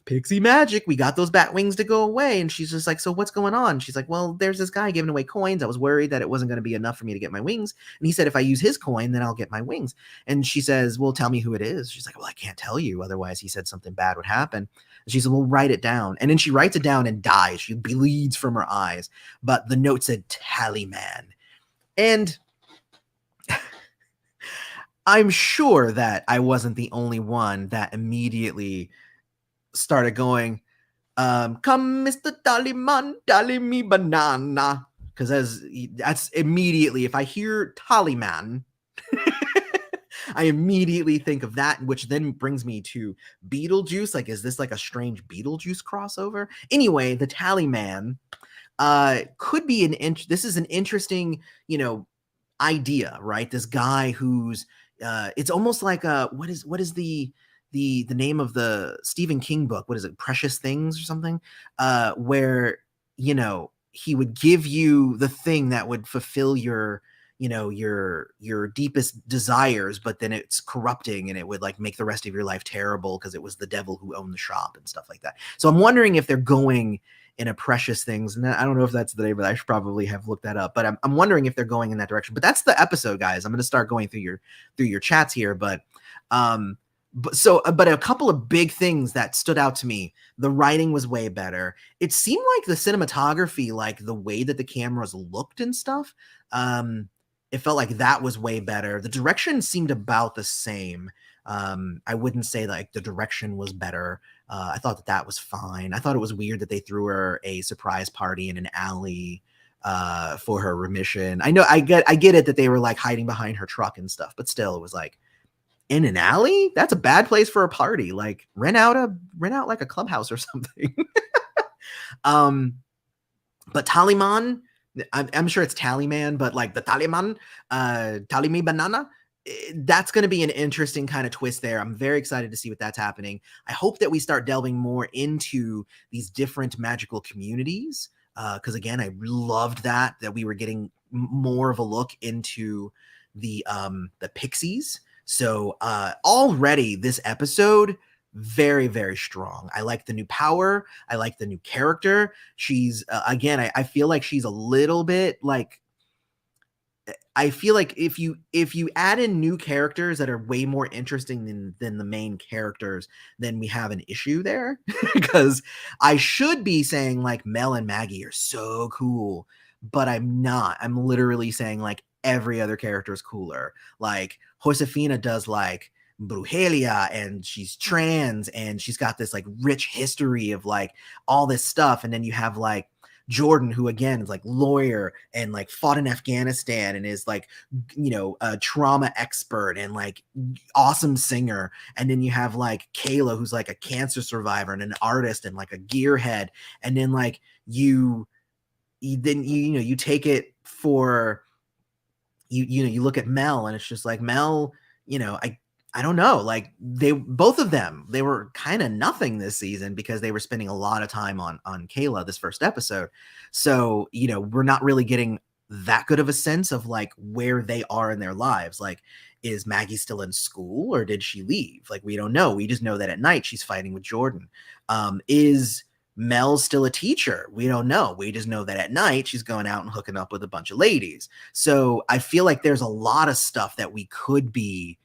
pixie magic, we got those bat wings to go away. And she's just like, so what's going on? She's like, well, there's this guy giving away coins. I was worried that it wasn't going to be enough for me to get my wings. And he said, if I use his coin, then I'll get my wings. And she says, well, tell me who it is. She's like, well, I can't tell you. Otherwise, he said something bad would happen. And she said, well, write it down. And then she writes it down and dies. She bleeds from her eyes. But the note said Tallyman. And I'm sure that I wasn't the only one that immediately started going, come Mr. Tallyman, tally me banana. Because that's immediately, if I hear Tallyman, I immediately think of that, which then brings me to Beetlejuice. Like, is this like a strange Beetlejuice crossover? Anyway, the Tallyman could be this is an interesting, idea, right? This guy who's, it's almost like what is the name of the Stephen King book? What is it? Precious Things or something? Where, he would give you the thing that would fulfill your deepest desires, but then it's corrupting and it would like make the rest of your life terrible because it was the devil who owned the shop and stuff like that. So I'm wondering if they're going in a Precious Things, and I don't know if that's the name, but I should probably have looked that up. But I'm wondering if they're going in that direction. But that's the episode, guys. I'm going to start going through your chats here, but a couple of big things that stood out to me. The writing was way better. It seemed like the cinematography, like the way that the cameras looked and stuff, it felt like that was way better. The direction seemed about the same. I wouldn't say like the direction was better. I thought that was fine. I thought it was weird that they threw her a surprise party in an alley for her remission. I know I get it that they were like hiding behind her truck and stuff, but still it was like in an alley? That's a bad place for a party. Like rent out like a clubhouse or something. But Taliman, I'm sure it's Tallyman, but like the Taliman, Talimi Banana, that's going to be an interesting kind of twist there. I'm very excited to see what that's happening. I hope that we start delving more into these different magical communities. Because again, I loved that we were getting more of a look into the Pixies. So already this episode, very, very strong. I like the new power. I like the new character. She's again, I feel like she's a little bit like, I feel like if you add in new characters that are way more interesting than the main characters, then we have an issue there. Because I should be saying like Mel and Maggie are so cool, but I'm not. I'm literally saying like every other character is cooler. Like Josefina does like brujeria, and she's trans, and she's got this like rich history of like all this stuff. And then you have like Jordan, who again is like lawyer and like fought in Afghanistan and is like, you know, a trauma expert and like awesome singer. And then you have like Kaela, who's like a cancer survivor and an artist and like a gearhead. And then like you take it for you look at Mel, and it's just like Mel, I don't know, like both of them, they were kind of nothing this season because they were spending a lot of time on Kaela this first episode. So, we're not really getting that good of a sense of like where they are in their lives. Like, is Maggie still in school or did she leave? Like, we don't know. We just know that at night she's fighting with Jordan. Is Mel's still a teacher? We don't know. We just know that at night she's going out and hooking up with a bunch of ladies. So I feel like there's a lot of stuff that we could be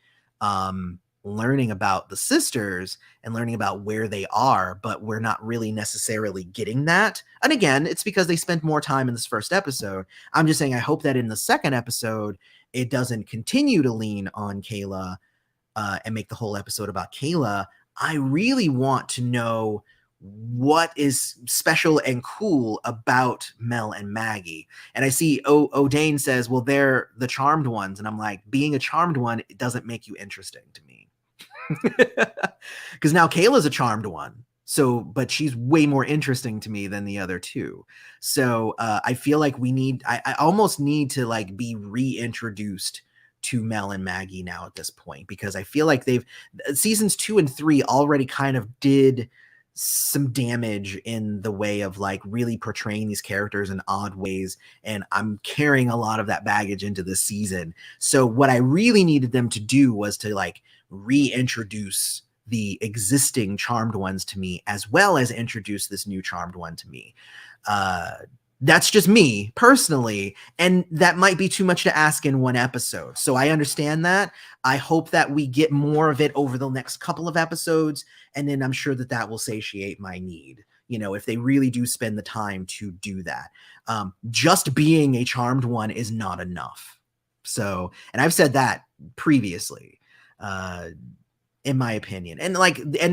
learning about the sisters and learning about where they are, but we're not really necessarily getting that. And again, it's because they spent more time in this first episode. I'm just saying I hope that in the second episode it doesn't continue to lean on Kaela and make the whole episode about Kaela. I really want to know what is special and cool about Mel and Maggie. And I see O'Dane says, well, they're the charmed ones. And I'm like, being a charmed one, it doesn't make you interesting to me. Because now Kayla's a charmed one. So, but she's way more interesting to me than the other two. So I feel like I almost need to like be reintroduced to Mel and Maggie now at this point, because I feel like seasons 2 and 3 already kind of did some damage in the way of like really portraying these characters in odd ways, and I'm carrying a lot of that baggage into this season. So what I really needed them to do was to like reintroduce the existing charmed ones to me, as well as introduce this new charmed one to me. That's just me personally, and that might be too much to ask in one episode. So I understand that. I hope that we get more of it over the next couple of episodes, and then I'm sure that will satiate my need, if they really do spend the time to do that. Just being a charmed one is not enough. So, and I've said that previously, in my opinion. And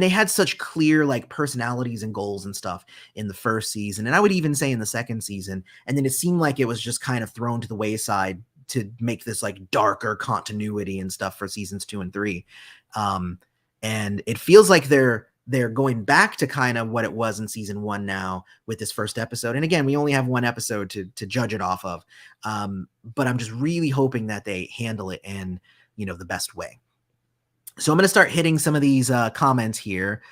they had such clear like personalities and goals and stuff in the first season, and I would even say in the second season, and then it seemed like it was just kind of thrown to the wayside to make this like darker continuity and stuff for seasons 2 and 3. And it feels like they're going back to kind of what it was in season 1 now with this first episode. And again, we only have one episode to judge it off of, but I'm just really hoping that they handle it in the best way. So I'm going to start hitting some of these comments here.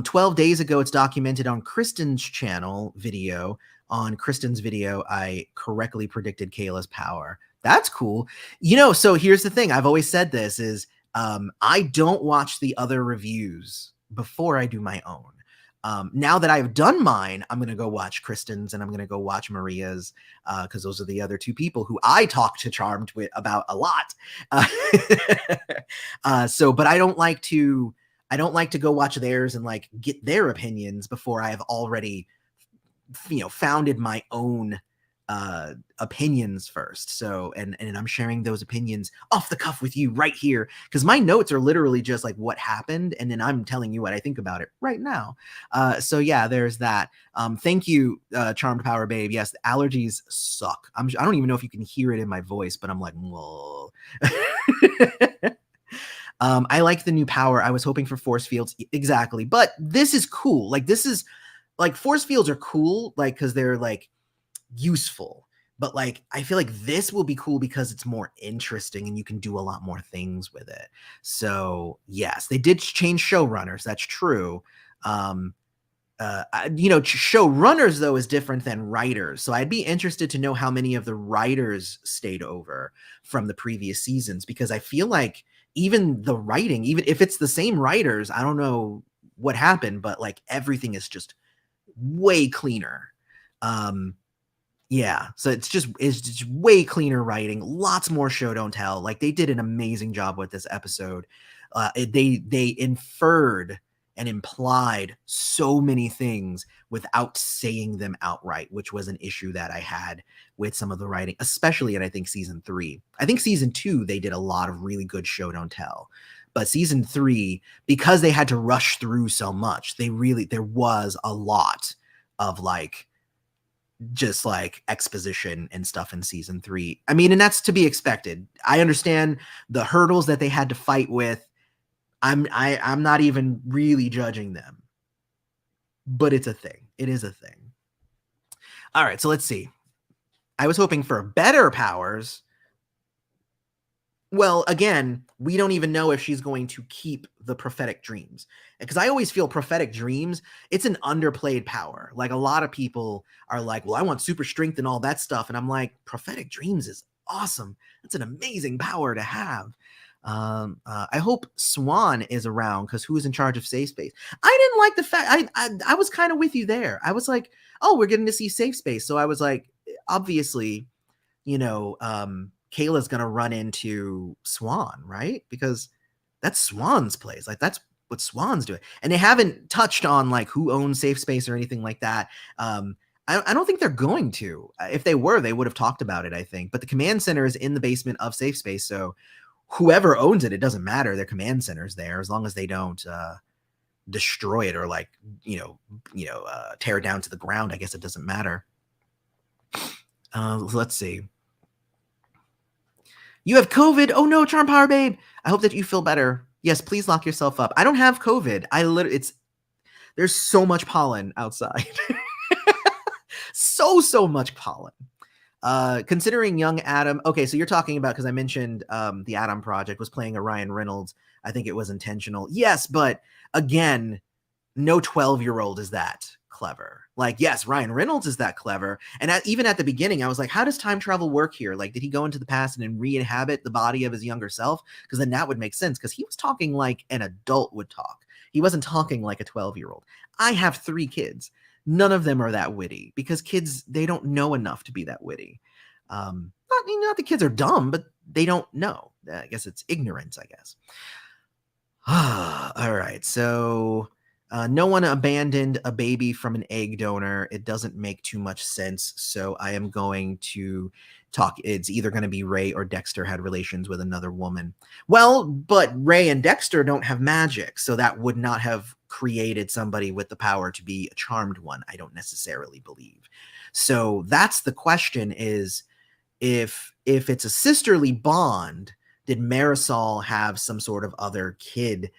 12 days ago, it's documented on Kristen's channel video. On Kristen's video, I correctly predicted Kayla's power. That's cool. So here's the thing. I've always said this is I don't watch the other reviews before I do my own. Now that I've done mine, I'm going to go watch Kristen's and I'm going to go watch Maria's, because those are the other two people who I talk to Charmed with about a lot. But I don't like to go watch theirs and like get their opinions before I have already, founded my own opinions first. So, and I'm sharing those opinions off the cuff with you right here, because my notes are literally just like what happened, and then I'm telling you what I think about it right now. So yeah, there's that. Thank you, Charmed Power Babe. Yes, the allergies suck. I don't even know if you can hear it in my voice, but I'm like, whoa. I like the new power. I was hoping for force fields. Exactly. But this is cool. Like, this is like, force fields are cool, like, because they're like useful. But like, I feel like this will be cool because it's more interesting and you can do a lot more things with it. So yes, they did change showrunners. That's true. Showrunners though is different than writers. So I'd be interested to know how many of the writers stayed over from the previous seasons, because I feel like even the writing, even if it's the same writers, I don't know what happened, but like everything is just way cleaner. Yeah, so it's just way cleaner writing, lots more show don't tell. Like, they did an amazing job with this episode. They inferred and implied so many things without saying them outright, which was an issue that I had with some of the writing, especially in, I think, season 3. I think season 2 they did a lot of really good show don't tell. But season 3, because they had to rush through so much, there was a lot of like just like exposition and stuff in season 3. I mean, and that's to be expected. I understand the hurdles that they had to fight with. I'm not even really judging them, but it's a thing. It is a thing. All right, so let's see. I was hoping for better powers. Well, again, we don't even know if she's going to keep the prophetic dreams, because I always feel prophetic dreams, it's an underplayed power. Like, a lot of people are like, well, I want super strength and all that stuff. And I'm like, prophetic dreams is awesome. It's an amazing power to have. I hope Swan is around, because who is in charge of Safe Space? I didn't like the fact, I was kind of with you there. I was like, oh, we're getting to see Safe Space. So I was like, obviously, Kaela's gonna run into Swan, right? Because that's Swan's place. Like, that's what Swan's doing. And they haven't touched on like who owns Safe Space or anything like that. I don't think they're going to. If they were, they would have talked about it, I think. But the command center is in the basement of Safe Space, so whoever owns it, it doesn't matter. Their command center's there, as long as they don't destroy it or like tear it down to the ground. I guess it doesn't matter. Let's see. You have COVID. Oh no, Charm Power Babe. I hope that you feel better. Yes, please lock yourself up. I don't have COVID. There's so much pollen outside. so much pollen. Considering young Adam. Okay, so you're talking about, because I mentioned the Adam Project was playing a Ryan Reynolds. I think it was intentional. Yes, but again, no 12-year-old is that clever. Like, yes, Ryan Reynolds is that clever. And even at the beginning, I was like, how does time travel work here? Like, did he go into the past and then re-inhabit the body of his younger self? Because then that would make sense, because he was talking like an adult would talk. He wasn't talking like a 12-year-old. I have 3 kids. None of them are that witty, because kids, they don't know enough to be that witty. Not the kids are dumb, but they don't know. I guess it's ignorance, I guess. All right, so no one abandoned a baby from an egg donor. It doesn't make too much sense, so I am going to talk. It's either going to be Ray or Dexter had relations with another woman. Well, but Ray and Dexter don't have magic, so that would not have created somebody with the power to be a charmed one, I don't necessarily believe. So that's the question, is if it's a sisterly bond, did Marisol have some sort of other kid?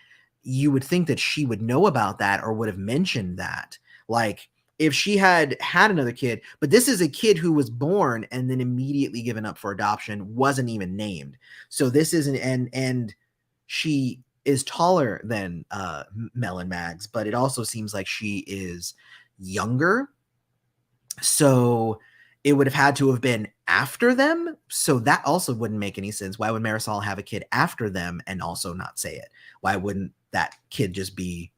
You would think that she would know about that or would have mentioned that. Like, if she had another kid, but this is a kid who was born and then immediately given up for adoption, wasn't even named. So this isn't, and she is taller than Mel and Mags, but it also seems like she is younger. So it would have had to have been after them. So that also wouldn't make any sense. Why would Marisol have a kid after them and also not say it? Why wouldn't that kid just be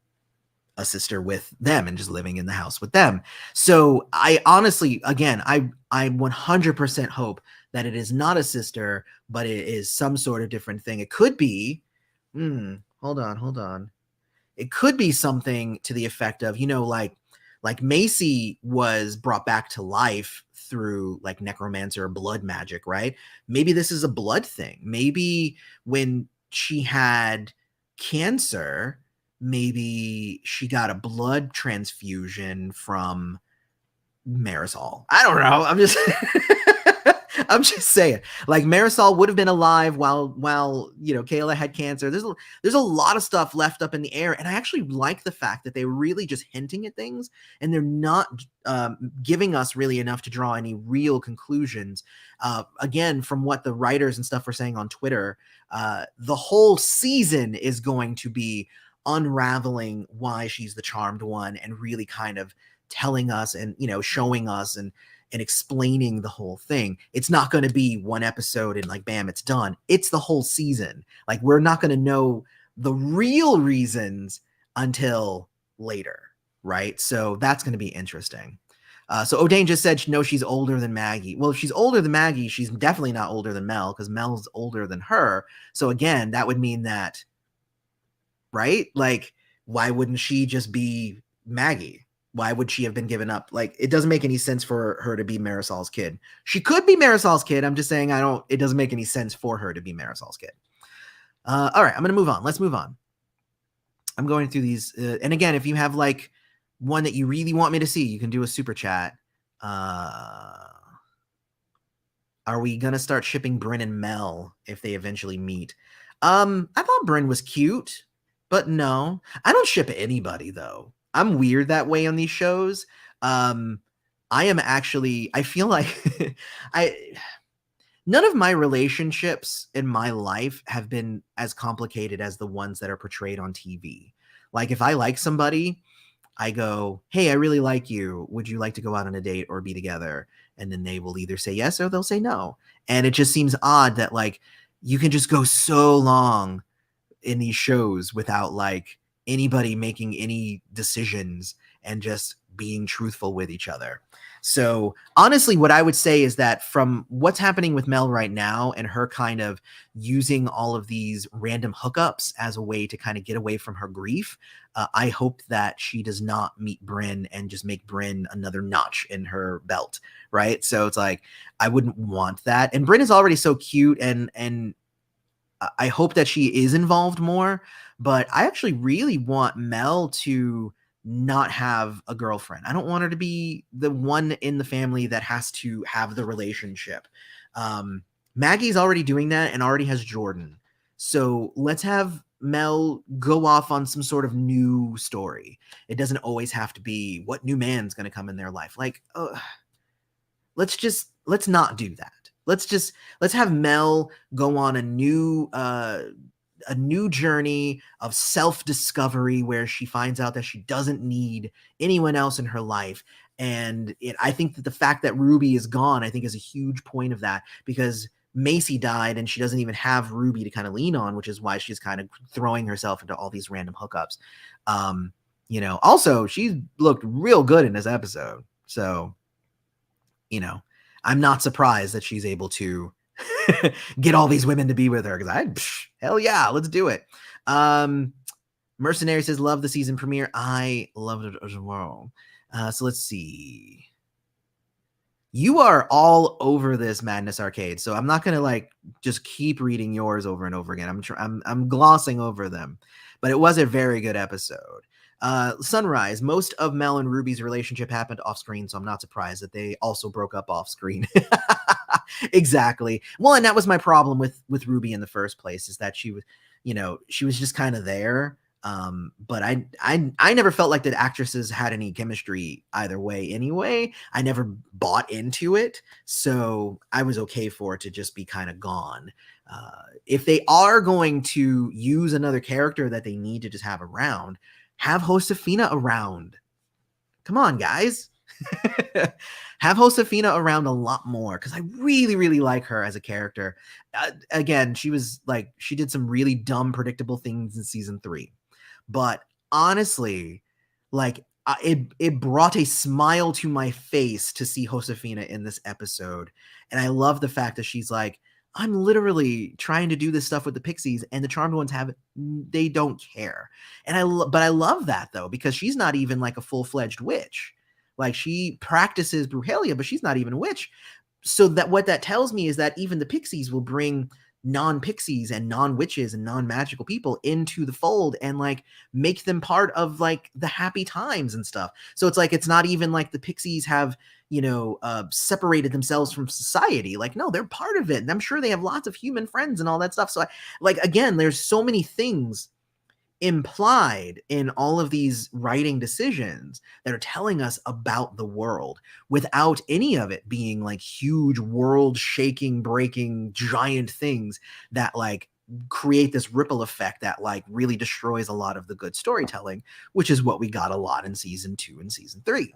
a sister with them and just living in the house with them? So I honestly, again, I 100% hope that it is not a sister, but it is some sort of different thing. It could be, hold on. It could be something to the effect of, like Like Macy was brought back to life through like necromancer or blood magic, right? Maybe this is a blood thing. Maybe when she had cancer, maybe she got a blood transfusion from Marisol. I don't know. I'm just I'm just saying. Like Marisol would have been alive while you know Kaela had cancer. There's a lot of stuff left up in the air, and I actually like the fact that they're really just hinting at things, and they're not giving us really enough to draw any real conclusions. Again, from what the writers and stuff were saying on Twitter, the whole season is going to be unraveling why she's the charmed one, and really kind of telling us and showing us and explaining the whole thing. It's not going to be one episode and like bam, it's done. It's the whole season. Like we're not going to know the real reasons until later, right? So that's going to be interesting. So O'Dane just said no, she's older than Maggie. Well, if she's older than Maggie, she's definitely not older than Mel, because Mel's older than her. So again, that would mean that, right? Like, why wouldn't she just be Maggie? Why would she have been given up? Like, it doesn't make any sense for her to be Marisol's kid. She could be Marisol's kid. I'm just saying it doesn't make any sense for her to be Marisol's kid. All right, I'm going to move on. Let's move on. I'm going through these. And again, if you have like one that you really want me to see, you can do a super chat. Are we going to start shipping Bryn and Mel if they eventually meet? I thought Bryn was cute, but no. I don't ship anybody, though. I'm weird that way on these shows. I feel like none of my relationships in my life have been as complicated as the ones that are portrayed on TV. Like if I like somebody, I go, hey, I really like you. Would you like to go out on a date or be together? And then they will either say yes or they'll say no. And it just seems odd that like you can just go so long in these shows without like anybody making any decisions and just being truthful with each other. So honestly, what I would say is that from what's happening with Mel right now and her kind of using all of these random hookups as a way to kind of get away from her grief, I hope that she does not meet Bryn and just make Bryn another notch in her belt, right? So it's like, I wouldn't want that. And Bryn is already so cute, and I hope that she is involved more, but I actually really want Mel to not have a girlfriend. I don't want her to be the one in the family that has to have the relationship. Maggie's already doing that and already has Jordan. So let's have Mel go off on some sort of new story. It doesn't always have to be what new man's going to come in their life. Like, let's not do that. Let's have Mel go on a new journey of self-discovery where she finds out that she doesn't need anyone else in her life. And I think that the fact that Ruby is gone, I think is a huge point of that, because Macy died and she doesn't even have Ruby to kind of lean on, which is why she's kind of throwing herself into all these random hookups. Also she looked real good in this episode. So, I'm not surprised that she's able to get all these women to be with her, because hell yeah, let's do it. Mercenary says, love the season premiere. I loved it as well. So let's see. You are all over this Madness Arcade, so I'm not gonna like just keep reading yours over and over again. I'm glossing over them, but it was a very good episode. Sunrise, most of Mel and Ruby's relationship happened off screen, so I'm not surprised that they also broke up off screen. Exactly. Well, and that was my problem with Ruby in the first place, is that she was just kind of there. But I never felt like that actresses had any chemistry either way anyway. I never bought into it, so I was okay for it to just be kind of gone. If they are going to use another character that they need to just have around, have Josefina around. Come on, guys. Have Josefina around a lot more, because I really, really like her as a character. Again, she did some really dumb, predictable things in season 3. But honestly, like it brought a smile to my face to see Josefina in this episode. And I love the fact that she's like, I'm literally trying to do this stuff with the Pixies, and the Charmed Ones they don't care. And but I love that though, because she's not even like a full-fledged witch. Like, she practices Brujeria, but she's not even a witch. So that what that tells me is that even the Pixies will bring non-Pixies and non-witches and non-magical people into the fold and like make them part of like the happy times and stuff. So it's like, it's not even like the Pixies have, separated themselves from society. Like, no, they're part of it. And I'm sure they have lots of human friends and all that stuff. So again, there's so many things implied in all of these writing decisions that are telling us about the world without any of it being like huge world shaking, breaking, giant things that like create this ripple effect that like really destroys a lot of the good storytelling, which is what we got a lot in season 2 and season 3,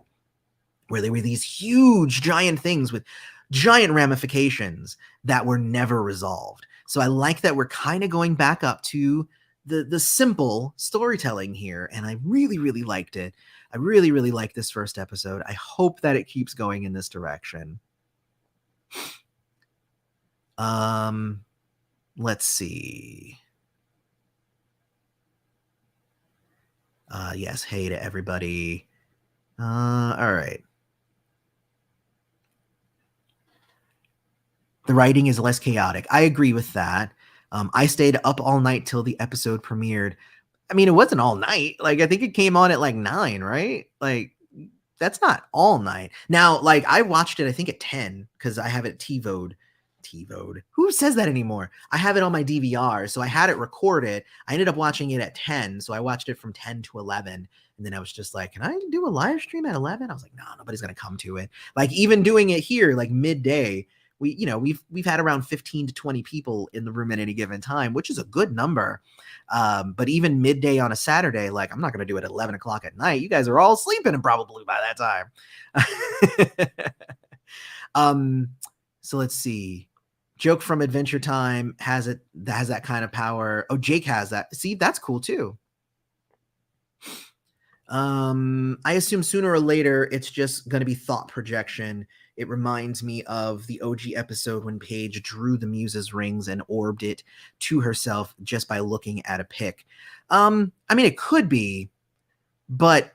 where there were these huge giant things with giant ramifications that were never resolved. So I like that we're kind of going back up to the simple storytelling here, and I really, really liked it. I really, really liked this first episode. I hope that it keeps going in this direction. Let's see. Yes, hey to everybody. All right. The writing is less chaotic. I agree with that. I stayed up all night till the episode premiered. I mean, it wasn't all night. Like, I think it came on at like 9, right? Like, that's not all night. Now, like, I watched it, I think at 10, because I have it TiVo'd. TiVo'd. Who says that anymore? I have it on my DVR, so I had it recorded. I ended up watching it at 10, so I watched it from 10 to 11. And then I was just like, can I do a live stream at 11? I was like, no, nobody's going to come to it. Like, even doing it here, like midday, we've had around 15 to 20 people in the room at any given time, which is a good number. But even midday on a Saturday, like, I'm not going to do it at 11 o'clock at night. You guys are all sleeping and probably by that time. So let's see. Joke from Adventure Time has that kind of power. Oh, Jake has that. See, that's cool too. I assume sooner or later it's just going to be thought projection. It reminds me of the OG episode when Paige drew the Muse's rings and orbed it to herself just by looking at a pic. I mean, it could be, but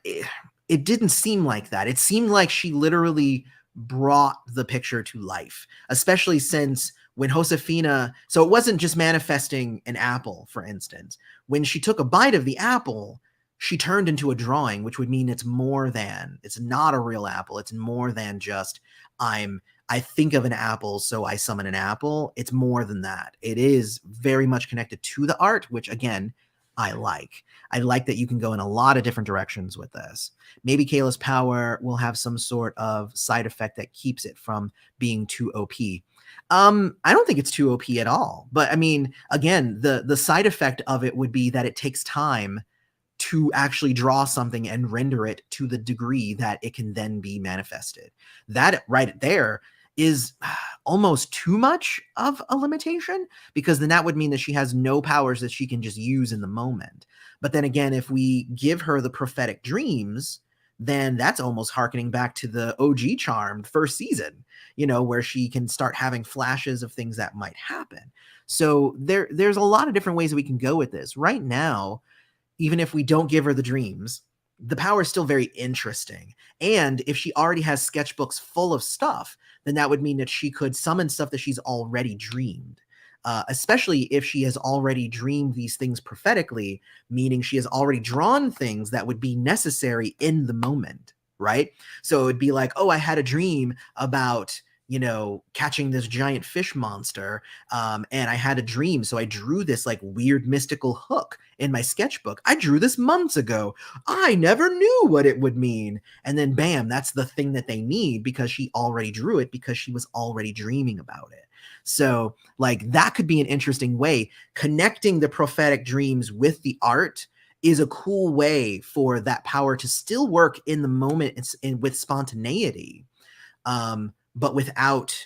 it didn't seem like that. It seemed like she literally brought the picture to life, especially since when Josefina, so it wasn't just manifesting an apple, for instance. When she took a bite of the apple, she turned into a drawing, which would mean it's not a real apple. It's more than just, I think of an apple, so I summon an apple. It's more than that. It is very much connected to the art, which again, I like. I like that you can go in a lot of different directions with this. Maybe Kaela's power will have some sort of side effect that keeps it from being too OP. I don't think it's too OP at all. But I mean, again, the side effect of it would be that it takes time to actually draw something and render it to the degree that it can then be manifested. That right there is almost too much of a limitation, because then that would mean that she has no powers that she can just use in the moment. But then again, if we give her the prophetic dreams, then that's almost harkening back to the OG Charmed first season, where she can start having flashes of things that might happen. So there's a lot of different ways that we can go with this. Right now, even if we don't give her the dreams, the power is still very interesting. And if she already has sketchbooks full of stuff, then that would mean that she could summon stuff that she's already dreamed. Especially if she has already dreamed these things prophetically, meaning she has already drawn things that would be necessary in the moment, right? So it would be like, oh, I had a dream about, catching this giant fish monster, and I had a dream, so I drew this like weird mystical hook in my sketchbook. I drew this months ago. I never knew what it would mean. And then bam, that's the thing that they need, because she already drew it, because she was already dreaming about it. So like, that could be an interesting way. Connecting the prophetic dreams with the art is a cool way for that power to still work in the moment and with spontaneity. But without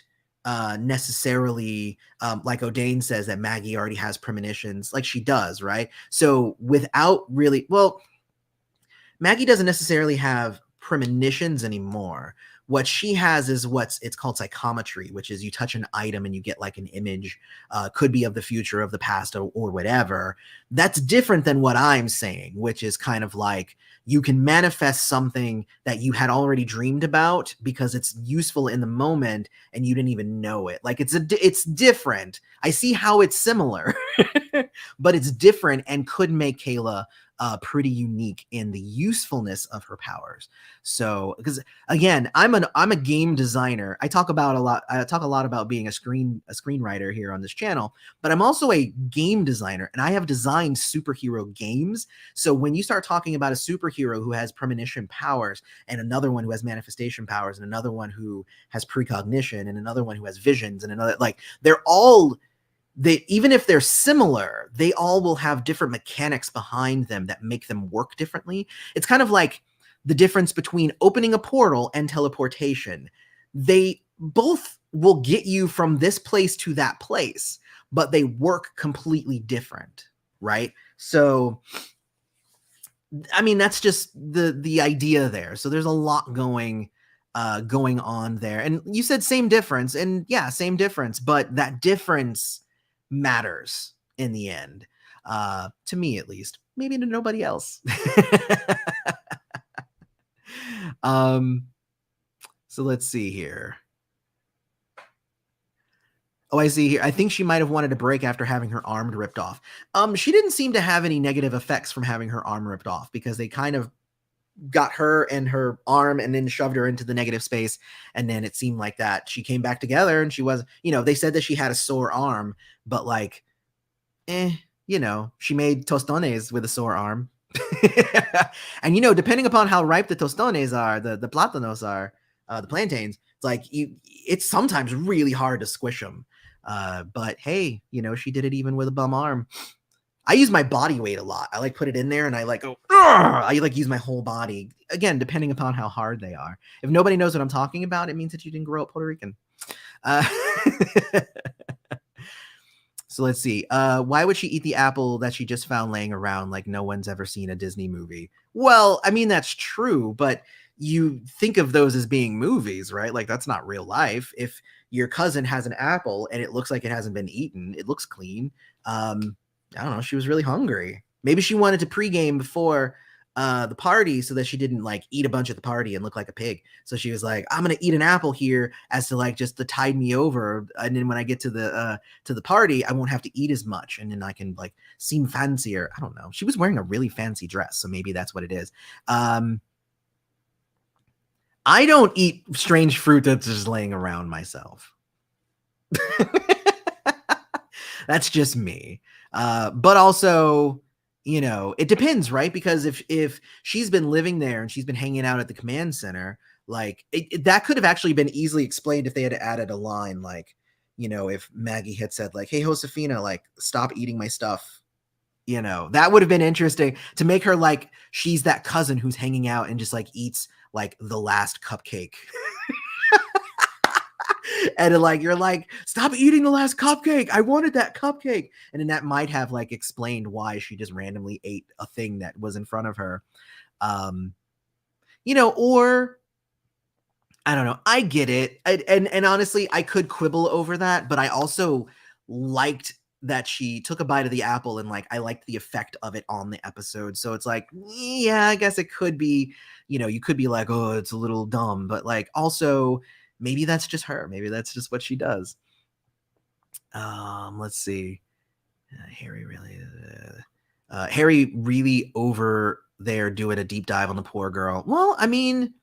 necessarily, like O'Dane says, that Maggie already has premonitions, like she does, right? So without really, well, Maggie doesn't necessarily have premonitions anymore. What she has is it's called psychometry, which is you touch an item and you get like an image, could be of the future, of the past, or whatever. That's different than what I'm saying, which is kind of like you can manifest something that you had already dreamed about because it's useful in the moment and you didn't even know it. Like it's different. I see how it's similar, but it's different and could make Kaela pretty unique in the usefulness of her powers. So, because again, I'm a game designer. I talk a lot about being a screenwriter here on this channel, but I'm also a game designer, and I have designed superhero games. So when you start talking about a superhero who has premonition powers, and another one who has manifestation powers, and another one who has precognition, and another one who has visions, and another, like, they're all, they, even if they're similar, they all will have different mechanics behind them that make them work differently. It's kind of like the difference between opening a portal and teleportation. They both will get you from this place to that place, but they work completely different, right? So, I mean, that's just the idea there. So there's a lot going on there. And you said same difference, and yeah, same difference, but that difference matters in the end, to me at least, maybe to nobody else. So let's see here. Oh, I see here. I think she might have wanted a break after having her arm ripped off. She didn't seem to have any negative effects from having her arm ripped off, because they kind of got her and her arm and then shoved her into the negative space. And then it seemed like that she came back together, and she was, they said that she had a sore arm, but like, she made tostones with a sore arm. And, depending upon how ripe the tostones are, the plátanos are, the plantains, it's like, it's sometimes really hard to squish them. But hey, she did it even with a bum arm. I use my body weight a lot. I like put it in there and I like go, I like use my whole body. Again, depending upon how hard they are. If nobody knows what I'm talking about, it means that you didn't grow up Puerto Rican. So let's see. Why would she eat the apple that she just found laying around like no one's ever seen a Disney movie? Well, I mean, that's true, but you think of those as being movies, right? Like, that's not real life. If your cousin has an apple and it looks like it hasn't been eaten, it looks clean. I don't know. She was really hungry. Maybe she wanted to pregame before the party so that she didn't like eat a bunch at the party and look like a pig. So she was like, I'm gonna eat an apple here as to like just to tide me over, and then when I get to the party, I won't have to eat as much, and then I can like seem fancier. I don't know. She was wearing a really fancy dress, so maybe that's what it is. I don't eat strange fruit that's just laying around myself. That's just me. But also, it depends, right? Because if she's been living there and she's been hanging out at the command center, like that could have actually been easily explained if they had added a line, like, if Maggie had said like, hey, Josiefina, like, stop eating my stuff. That would have been interesting to make her like she's that cousin who's hanging out and just like eats like the last cupcake. And like, you're like, stop eating the last cupcake. I wanted that cupcake. And then that might have like explained why she just randomly ate a thing that was in front of her. Or I don't know. I get it. And honestly, I could quibble over that, but I also liked that she took a bite of the apple and like, I liked the effect of it on the episode. So it's like, yeah, I guess it could be, you could be like, oh, it's a little dumb, but like also maybe that's just her. Maybe that's just what she does. Let's see. Harry really over there doing a deep dive on the poor girl. Well, I mean,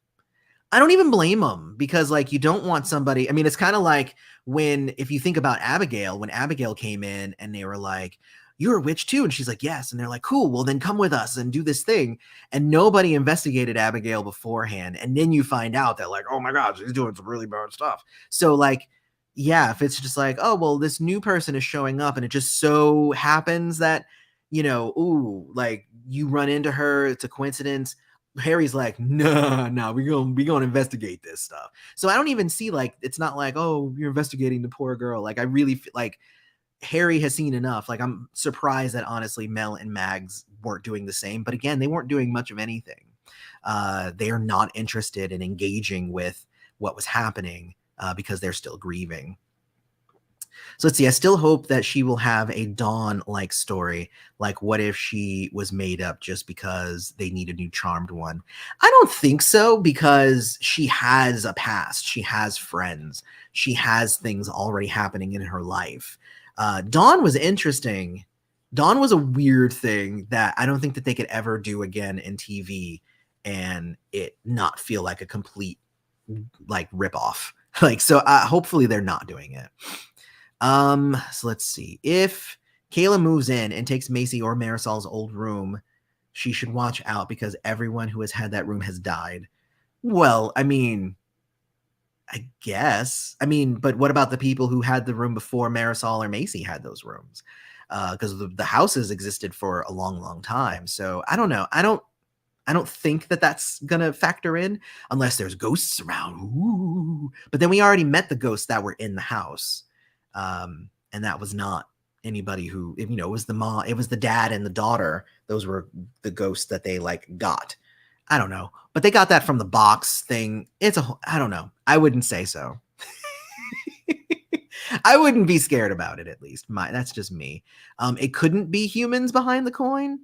I don't even blame him, because like, you don't want somebody, I mean, it's kind of like if you think about Abigail, when Abigail came in and they were like, you're a witch too. And she's like, yes. And they're like, cool, well then come with us and do this thing. And nobody investigated Abigail beforehand. And then you find out that like, oh my God, she's doing some really bad stuff. So like, yeah, if it's just like, oh, well, this new person is showing up and it just so happens that, ooh, like you run into her, it's a coincidence. Harry's like, no, we're gonna investigate this stuff. So I don't even see like, it's not like, oh, you're investigating the poor girl. Like, I really feel like Harry has seen enough. Like, I'm surprised that honestly Mel and Mags weren't doing the same. But again, they weren't doing much of anything. They are not interested in engaging with what was happening because they're still grieving. So let's see. I still hope that she will have a Dawn-like story. Like, what if she was made up just because they need a new charmed one? I don't think so, because she has a past. She has friends. She has things already happening in her life. Dawn was interesting. Dawn was a weird thing that I don't think that they could ever do again in TV and it not feel like a complete like ripoff. Like, so hopefully they're not doing it. So let's see. If Kaela moves in and takes Macy or Marisol's old room, she should watch out because everyone who has had that room has died. Well, I mean, I guess. I mean, but what about the people who had the room before Marisol or Macy had those rooms? Because the houses existed for a long, long time. So I don't know. I don't think that that's gonna factor in unless there's ghosts around. Ooh. But then we already met the ghosts that were in the house. And that was not anybody who, you know, it was the mom, it was the dad and the daughter. Those were the ghosts that they like got. I don't know, but they got that from the box thing. I don't know. I wouldn't say so. I wouldn't be scared about it, at least. That's just me. It couldn't be humans behind the coin.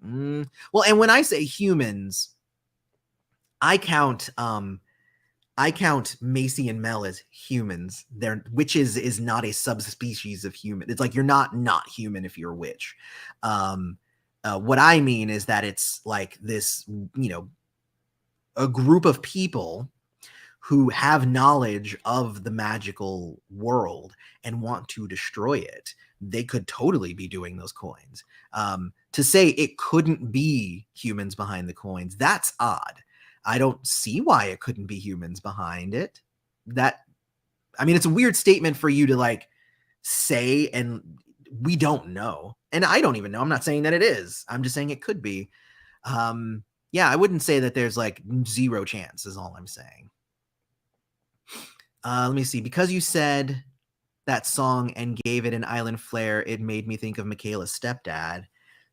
Well, and when I say humans, I count Macy and Mel as humans. Witches is not a subspecies of human. It's like you're not human if you're a witch. What I mean is that it's like this, you know, a group of people who have knowledge of the magical world and want to destroy it. They could totally be doing those coins. To say it couldn't be humans behind the coins, that's odd. I don't see why it couldn't be humans behind it. I mean, it's a weird statement for you to like say, and we don't know. And I don't even know. I'm not saying that it is. I'm just saying it could be. Yeah, I wouldn't say that there's like zero chance is all I'm saying. Let me see. Because you said that song and gave it an island flair, it made me think of Michaela's stepdad,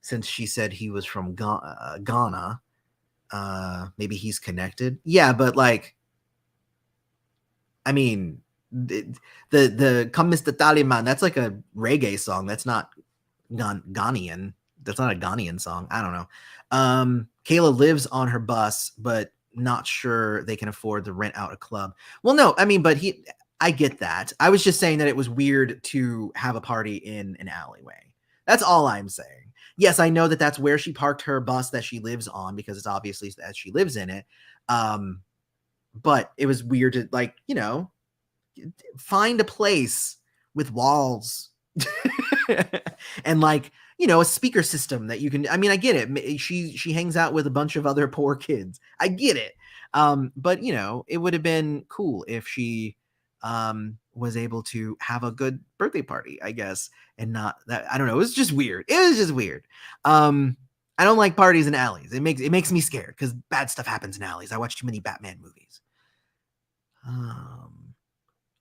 since she said he was from Ghana. Maybe he's connected. Yeah, but like, I mean, the Come Mr. Taliman, that's like a reggae song. That's not Ghanaian. That's not a Ghanaian song. I don't know. Kaela lives on her bus, but not sure they can afford to rent out a club. Well, no, I mean, but I get that. I was just saying that it was weird to have a party in an alleyway. That's all I'm saying. Yes, I know that that's where she parked her bus that she lives on because it's obviously that she lives in it. But it was weird to, like, you know, find a place with walls and like, you know, a speaker system that you can, I mean, I get it. She hangs out with a bunch of other poor kids. I get it. But you know, it would have been cool if she was able to have a good birthday party, I guess, and not that, I don't know. It was just weird. It was just weird. I don't like parties in alleys. It makes me scared because bad stuff happens in alleys. I watch too many Batman movies.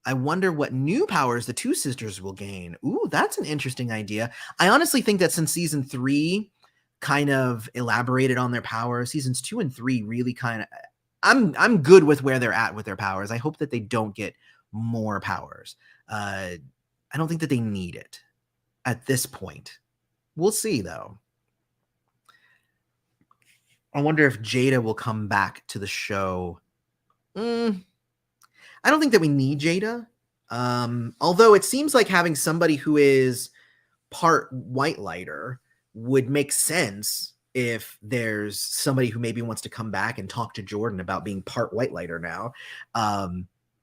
I wonder what new powers the two sisters will gain. Ooh, that's an interesting idea. I honestly think that since season 3 kind of elaborated on their powers, seasons 2 and 3 really kind of, I'm good with where they're at with their powers. I hope that they don't get more powers. I don't think that they need it at this point. We'll see though. I wonder if Jada will come back to the show. I don't think that we need Jada. Although it seems like having somebody who is part white lighter would make sense if there's somebody who maybe wants to come back and talk to Jordan about being part white lighter now.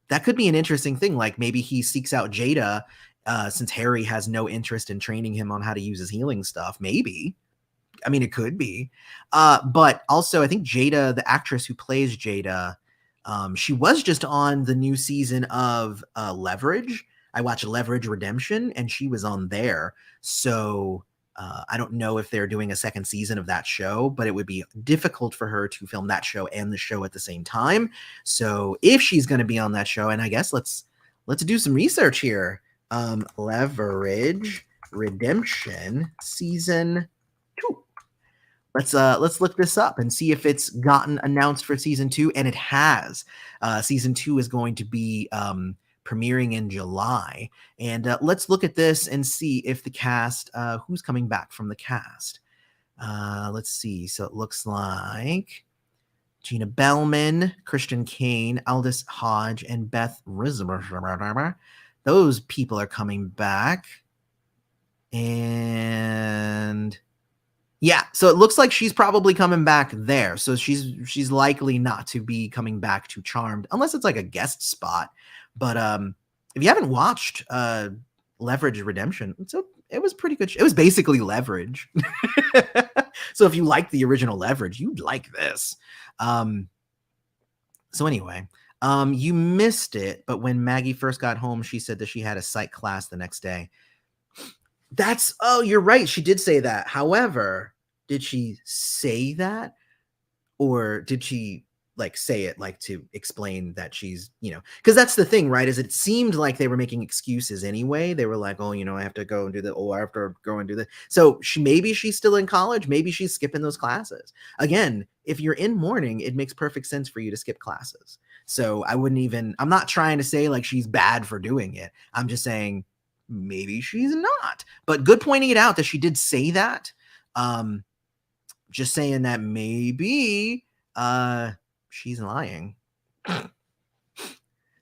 That could be an interesting thing. Like maybe he seeks out Jada since Harry has no interest in training him on how to use his healing stuff. Maybe. I mean, it could be. But also, I think Jada, the actress who plays Jada, she was just on the new season of Leverage. I watched Leverage Redemption, and she was on there. So I don't know if they're doing a second season of that show, but it would be difficult for her to film that show and the show at the same time. So if she's going to be on that show, and I guess let's do some research here. Leverage Redemption season 2. let's look this up and see if it's gotten announced for season 2, and it has. Season 2 is going to be premiering in July, and let's look at this and see if the cast, who's coming back from the cast. Let's see. So it looks like Gina Bellman, Christian Kane, Aldous Hodge, and Beth Rismer. Those people are coming back. And yeah, so it looks like she's probably coming back there. So she's likely not to be coming back to Charmed unless it's like a guest spot. But if you haven't watched Leverage Redemption, it was pretty good. It was basically Leverage. So if you like the original Leverage, you'd like this. So anyway, you missed it, but when Maggie first got home, she said that she had a psych class the next day. Oh, you're right. She did say that. However, did she say that? Or did she like say it like to explain that she's, because that's the thing, right? Is it seemed like they were making excuses anyway. They were like, oh, I have to go and do that. Oh, I have to go and do that. So maybe she's still in college. Maybe she's skipping those classes. Again, if you're in mourning, it makes perfect sense for you to skip classes. So I'm not trying to say like she's bad for doing it. I'm just saying maybe she's not. But good pointing it out that she did say that. Just saying that maybe she's lying.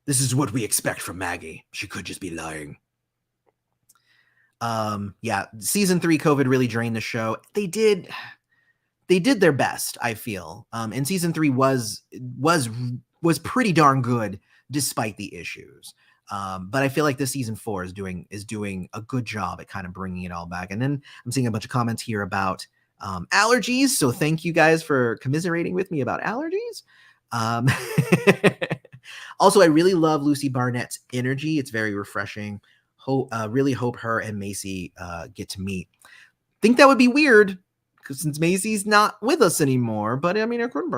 This is what we expect from Maggie. She could just be lying. Yeah, season 3 COVID really drained the show. They did their best, I feel. And season 3 was pretty darn good despite the issues. But I feel like this season 4 is doing a good job at kind of bringing it all back. And then I'm seeing a bunch of comments here about allergies. So thank you guys for commiserating with me about allergies. Also, I really love Lucy Barnett's energy. It's very refreshing. Really hope her and Macy get to meet. Think that would be weird because since Macy's not with us anymore, but I mean, it could be.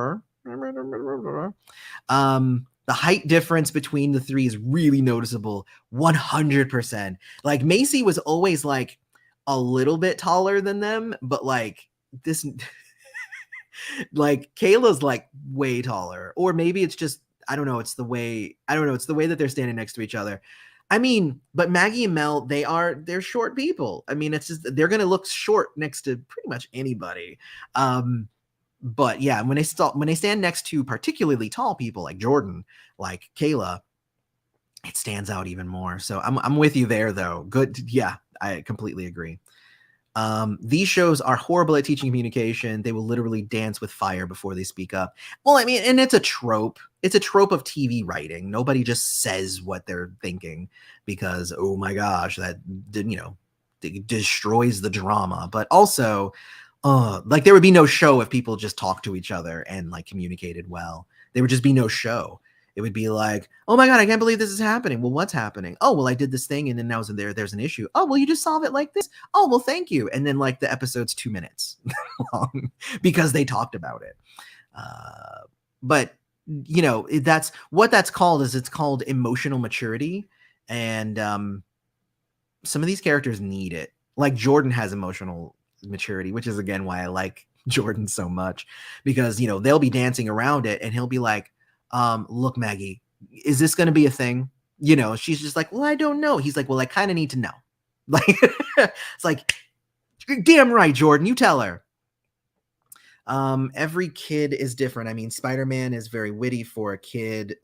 The height difference between the three is really noticeable. 100%. Like Macy was always like a little bit taller than them, but like this, like Kaela's like way taller, or maybe it's just, I don't know. It's the way that they're standing next to each other. I mean, but Maggie and Mel, they're short people. I mean, it's just, they're going to look short next to pretty much anybody. But yeah, when they stand next to particularly tall people like Jordan, like Kaela, it stands out even more. So I'm with you there though. Good. Yeah, I completely agree. These shows are horrible at teaching communication. They will literally dance with fire before they speak up. Well, I mean, and it's a trope. It's a trope of TV writing. Nobody just says what they're thinking because, oh my gosh, that, destroys the drama. But also, like there would be no show if people just talked to each other and like communicated well. There would just be no show. It would be like, oh my God, I can't believe this is happening. Well, what's happening? Oh, well, I did this thing and then now there's an issue. Oh, well, you just solve it like this. Oh, well, thank you. And then like the episode's 2 minutes long because they talked about it. But that's what that's called it's called emotional maturity. And some of these characters need it. Like Jordan has emotional maturity, which is again why I like Jordan so much, because they'll be dancing around it and he'll be like, look, Maggie, is this going to be a thing? She's just like, well, I don't know. He's like, well, I kind of need to know. Like, it's like, you're damn right, Jordan, you tell her. Every kid is different. I mean, Spider-Man is very witty for a kid.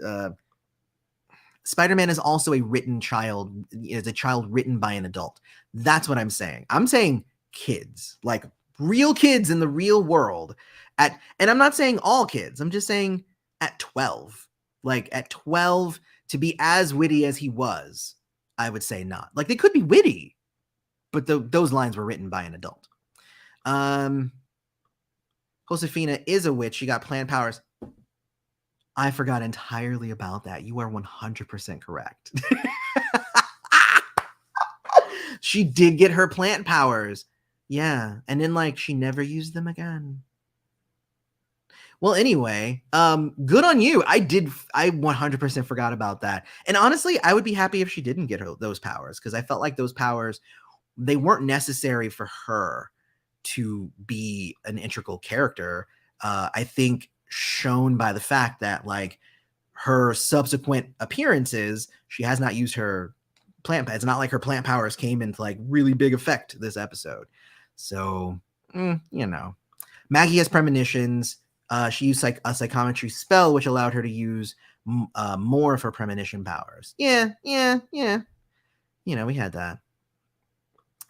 Spider-Man is also a child written by an adult. That's what I'm saying. I'm saying kids, like real kids in the real world and I'm not saying all kids. I'm just saying at 12, to be as witty as he was, I would say not. Like they could be witty, but those lines were written by an adult. Josefina is a witch. She got plant powers. I forgot entirely about that. You are 100% correct. She did get her plant powers. Yeah. And then she never used them again. Well, anyway, good on you. I 100% forgot about that. And honestly, I would be happy if she didn't get those powers because I felt like those powers, they weren't necessary for her. to be an integral character. I think shown by the fact that like her subsequent appearances, she has not used her plant. It's not like her plant powers came into like really big effect this episode. So, Maggie has premonitions. She used like a psychometry spell, which allowed her to use more of her premonition powers. Yeah. We had that.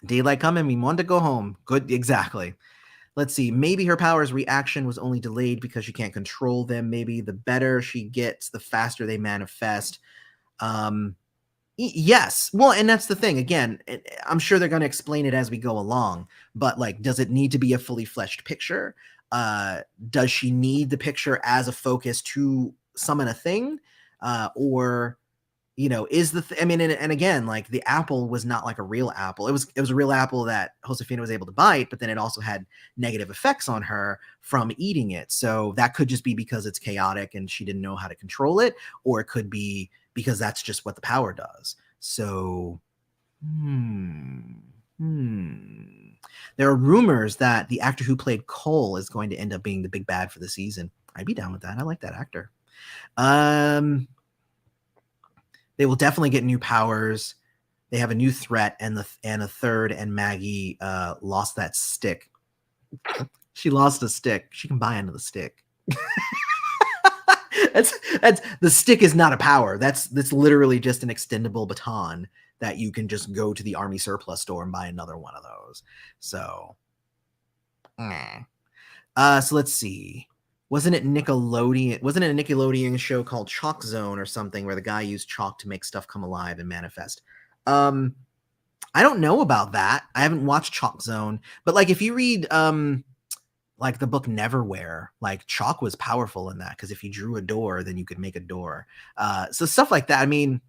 Daylight coming, we wanted to go home. Good, exactly. Let's see. Maybe her power's reaction was only delayed because she can't control them. Maybe the better she gets, the faster they manifest. Yes. Well, and that's the thing. Again, I'm sure they're going to explain it as we go along. But like, does it need to be a fully fleshed picture? Does she need the picture as a focus to summon a thing? Or is and again, like the apple was not like a real apple. It was a real apple that Josefina was able to bite, but then it also had negative effects on her from eating it. So that could just be because it's chaotic and she didn't know how to control it, or it could be because that's just what the power does. So, there are rumors that the actor who played Cole is going to end up being the big bad for the season. I'd be down with that. I like that actor. They will definitely get new powers. They have a new threat and a third, and Maggie lost that stick. She lost a stick. She can buy another stick. that's the stick is not a power. That's literally just an extendable baton that you can just go to the army surplus store and buy another one of those. So, so let's see. Wasn't it Nickelodeon? Wasn't it a Nickelodeon show called Chalk Zone or something where the guy used chalk to make stuff come alive and manifest? I don't know about that. I haven't watched Chalk Zone, but like if you read like the book Neverwhere, like chalk was powerful in that because if you drew a door, then you could make a door. So stuff like that. I mean,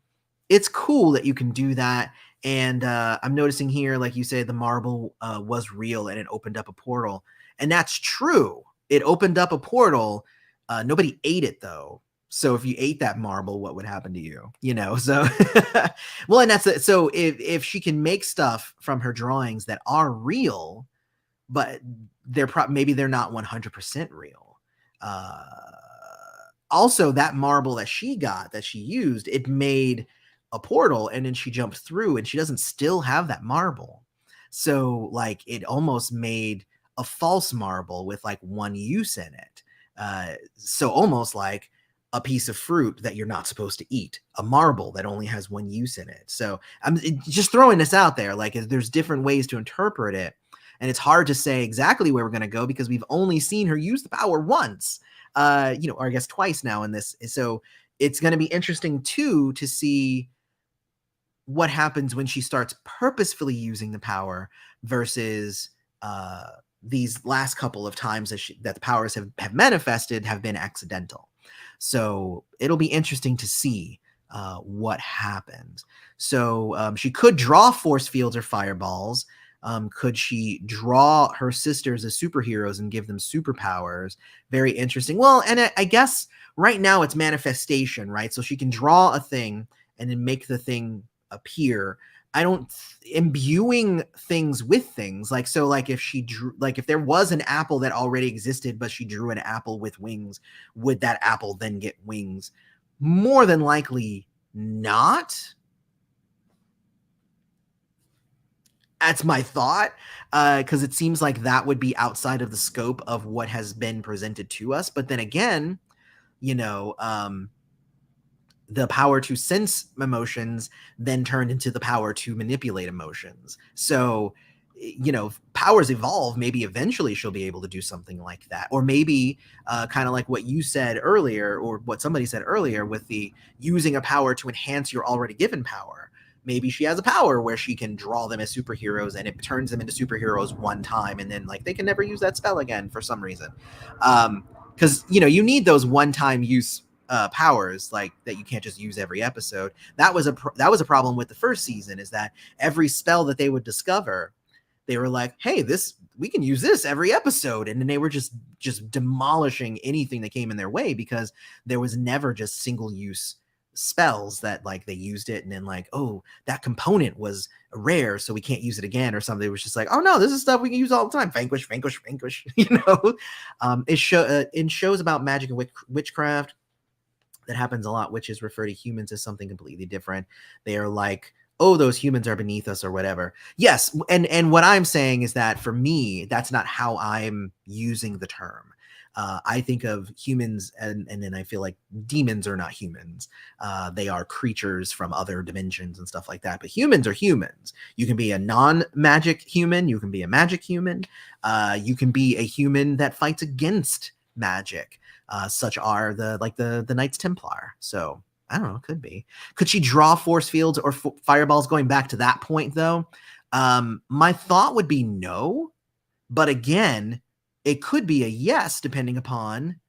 it's cool that you can do that. And I'm noticing here, like you said, the marble was real and it opened up a portal, and that's true. It opened up a portal. Nobody ate it though. So if you ate that marble, what would happen to you? So well, and that's it. So if she can make stuff from her drawings that are real, but maybe they're not 100% real. Also, that marble that she used, it made a portal, and then she jumped through, and she doesn't still have that marble. So like it almost made a false marble with like one use in it. So almost like a piece of fruit that you're not supposed to eat, a marble that only has one use in it. So I'm just throwing this out there. Like there's different ways to interpret it. And it's hard to say exactly where we're going to go because we've only seen her use the power once, or I guess twice now in this. So it's going to be interesting too, to see what happens when she starts purposefully using the power versus, these last couple of times that the powers have manifested have been accidental. So it'll be interesting to see what happens. So she could draw force fields or fireballs. Could she draw her sisters as superheroes and give them superpowers? Very interesting. Well, and I guess right now it's manifestation, right? So she can draw a thing and then make the thing appear. I don't imbuing things with things like, so like if she drew, like if there was an apple that already existed, but she drew an apple with wings, would that apple then get wings? More than likely not. That's my thought. Cause it seems like that would be outside of the scope of what has been presented to us. But then again, the power to sense emotions then turned into the power to manipulate emotions. So, powers evolve. Maybe eventually she'll be able to do something like that. Or maybe kind of like what you said earlier, or what somebody said earlier with the using a power to enhance your already given power. Maybe she has a power where she can draw them as superheroes and it turns them into superheroes one time. And then like they can never use that spell again for some reason. Cause you need those one-time use powers like that you can't just use every episode. That was a problem with the first season, is that every spell that they would discover, they were like, hey, we can use this every episode, and then they were just demolishing anything that came in their way because there was never just single use spells that like they used it and then like, oh, that component was rare, so we can't use it again or something. It was just like, oh no, this is stuff we can use all the time. Vanquish, vanquish, vanquish. In shows about magic and witchcraft, that happens a lot. Witches refer to humans as something completely different. They are like, oh, those humans are beneath us or whatever. Yes, and what I'm saying is that for me, that's not how I'm using the term. I think of humans, and then I feel like demons are not humans. They are creatures from other dimensions and stuff like that. But humans are humans. You can be a non-magic human. You can be a magic human. You can be a human that fights against magic. Such are the Knights Templar. So I don't know. Could be. Could she draw force fields or fireballs? Going back to that point, though, my thought would be no. But again, it could be a yes, depending upon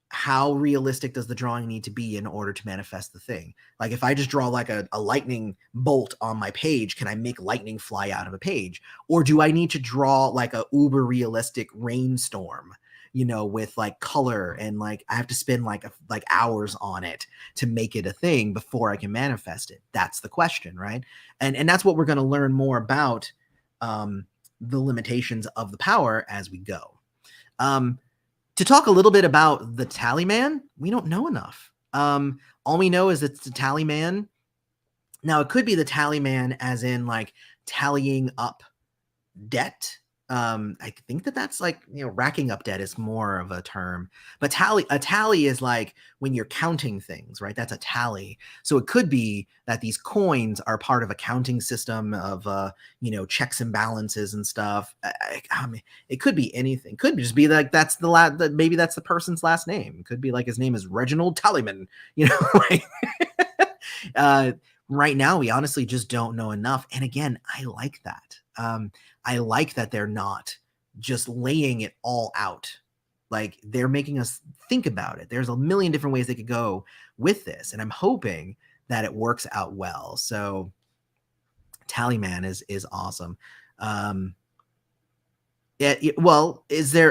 how realistic does the drawing need to be in order to manifest the thing. Like if I just draw like a lightning bolt on my page, can I make lightning fly out of a page? Or do I need to draw like a uber realistic rainstorm, with like color, and like I have to spend like hours on it to make it a thing before I can manifest it? That's the question, right? And that's what we're going to learn more about, the limitations of the power as we go. To talk a little bit about the Tallyman, we don't know enough. All we know is it's the Tallyman. Now, it could be the Tallyman as in like tallying up debt. I think that's like, racking up debt is more of a term, but a tally is like when you're counting things, right? That's a tally. So it could be that these coins are part of a counting system of, checks and balances and stuff. I mean, it could be anything. Could just be like, that's maybe that's the person's last name. It could be like his name is Reginald Tallyman, like, right now, we honestly just don't know enough. And again, I like that. I like that they're not just laying it all out. Like they're making us think about it. There's a million different ways they could go with this. And I'm hoping that it works out well. So Tallyman is awesome. Well,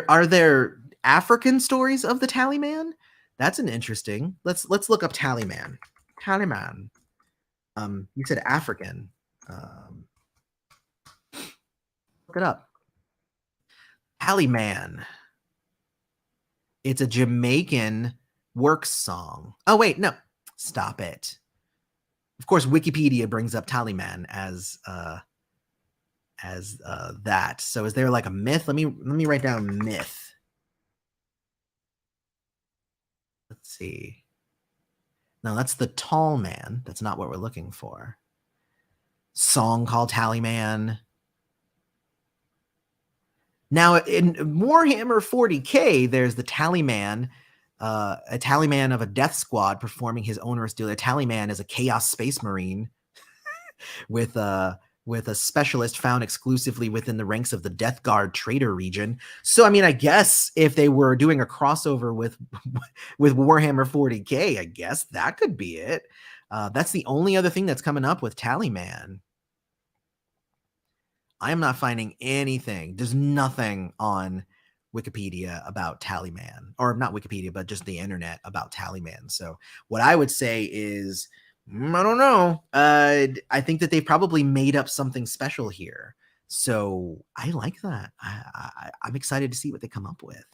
are there African stories of the Tallyman? That's an interesting. Let's look up Tallyman. Tallyman. You said African. Look it up. Tallyman. It's a Jamaican works song. Oh wait, no. Stop it. Of course, Wikipedia brings up Tallyman as that. So is there like a myth? Let me write down myth. Let's see. No, that's the Tall Man. That's not what we're looking for. Song called Tallyman. Now, in Warhammer 40K, there's the Tallyman, a Tallyman of a death squad performing his onerous duty. A Tallyman is a Chaos Space Marine with a specialist found exclusively within the ranks of the Death Guard Trader region. So, I mean, I guess if they were doing a crossover with Warhammer 40K, I guess that could be it. That's the only other thing that's coming up with Tallyman. I am not finding anything. There's nothing on Wikipedia about Tallyman, or not Wikipedia, but just the internet about Tallyman. So what I would say is, I don't know. I think that they probably made up something special here. So I like that. I'm excited to see what they come up with.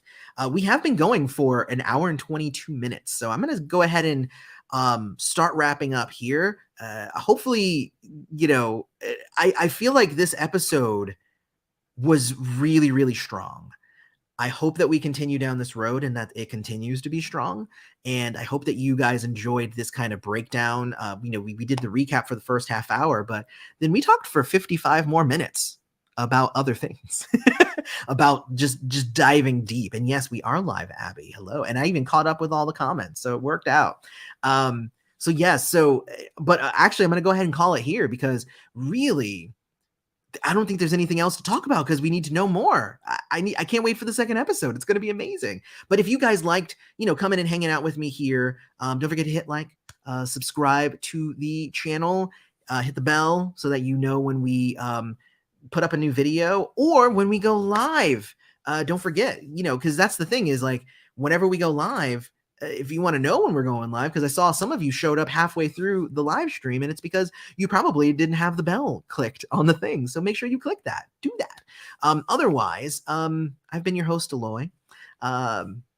We have been going for an hour and 22 minutes. So I'm going to go ahead and start wrapping up here. Hopefully, I feel like this episode was really, really strong. I hope that we continue down this road and that it continues to be strong. And I hope that you guys enjoyed this kind of breakdown. We did the recap for the first half hour, but then we talked for 55 more minutes about other things, about just diving deep. And yes, we are live, Abby. Hello. And I even caught up with all the comments, so it worked out. But actually, I'm going to go ahead and call it here, because really, I don't think there's anything else to talk about, because we need to know more. I can't wait for the second episode. It's going to be amazing. But if you guys liked, coming and hanging out with me here, don't forget to hit like, subscribe to the channel, hit the bell so that you know when we put up a new video or when we go live. Don't forget, because that's the thing is, like, whenever we go live, if you want to know when we're going live, because I saw some of you showed up halfway through the live stream, and it's because you probably didn't have the bell clicked on the thing. So make sure you click that. Do that. Otherwise, I've been your host, Aloy.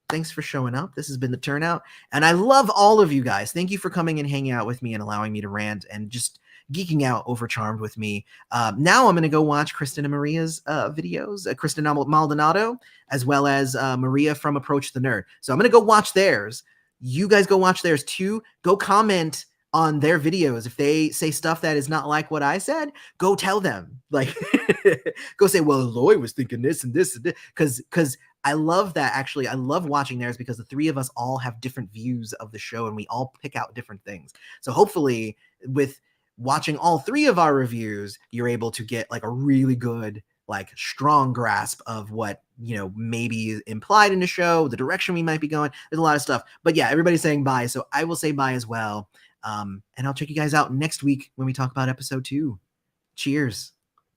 Thanks for showing up. This has been the Turnout, and I love all of you guys. Thank you for coming and hanging out with me and allowing me to rant and just geeking out over Charmed with me. Now I'm going to go watch Kristen and Maria's videos, Kristen Maldonado, as well as Maria from Approach the Nerd. So I'm going to go watch theirs. You guys go watch theirs too. Go comment on their videos. If they say stuff that is not like what I said, go tell them. Like, go say, well, Aloy was thinking this and this and this. Because I love that, actually. I love watching theirs because the three of us all have different views of the show and we all pick out different things. So hopefully with watching all three of our reviews, you're able to get like a really good, like strong grasp of what, you know, maybe implied in the show, the direction we might be going. There's a lot of stuff. But yeah, everybody's saying bye. So I will say bye as well. And I'll check you guys out next week when we talk about episode 2. Cheers.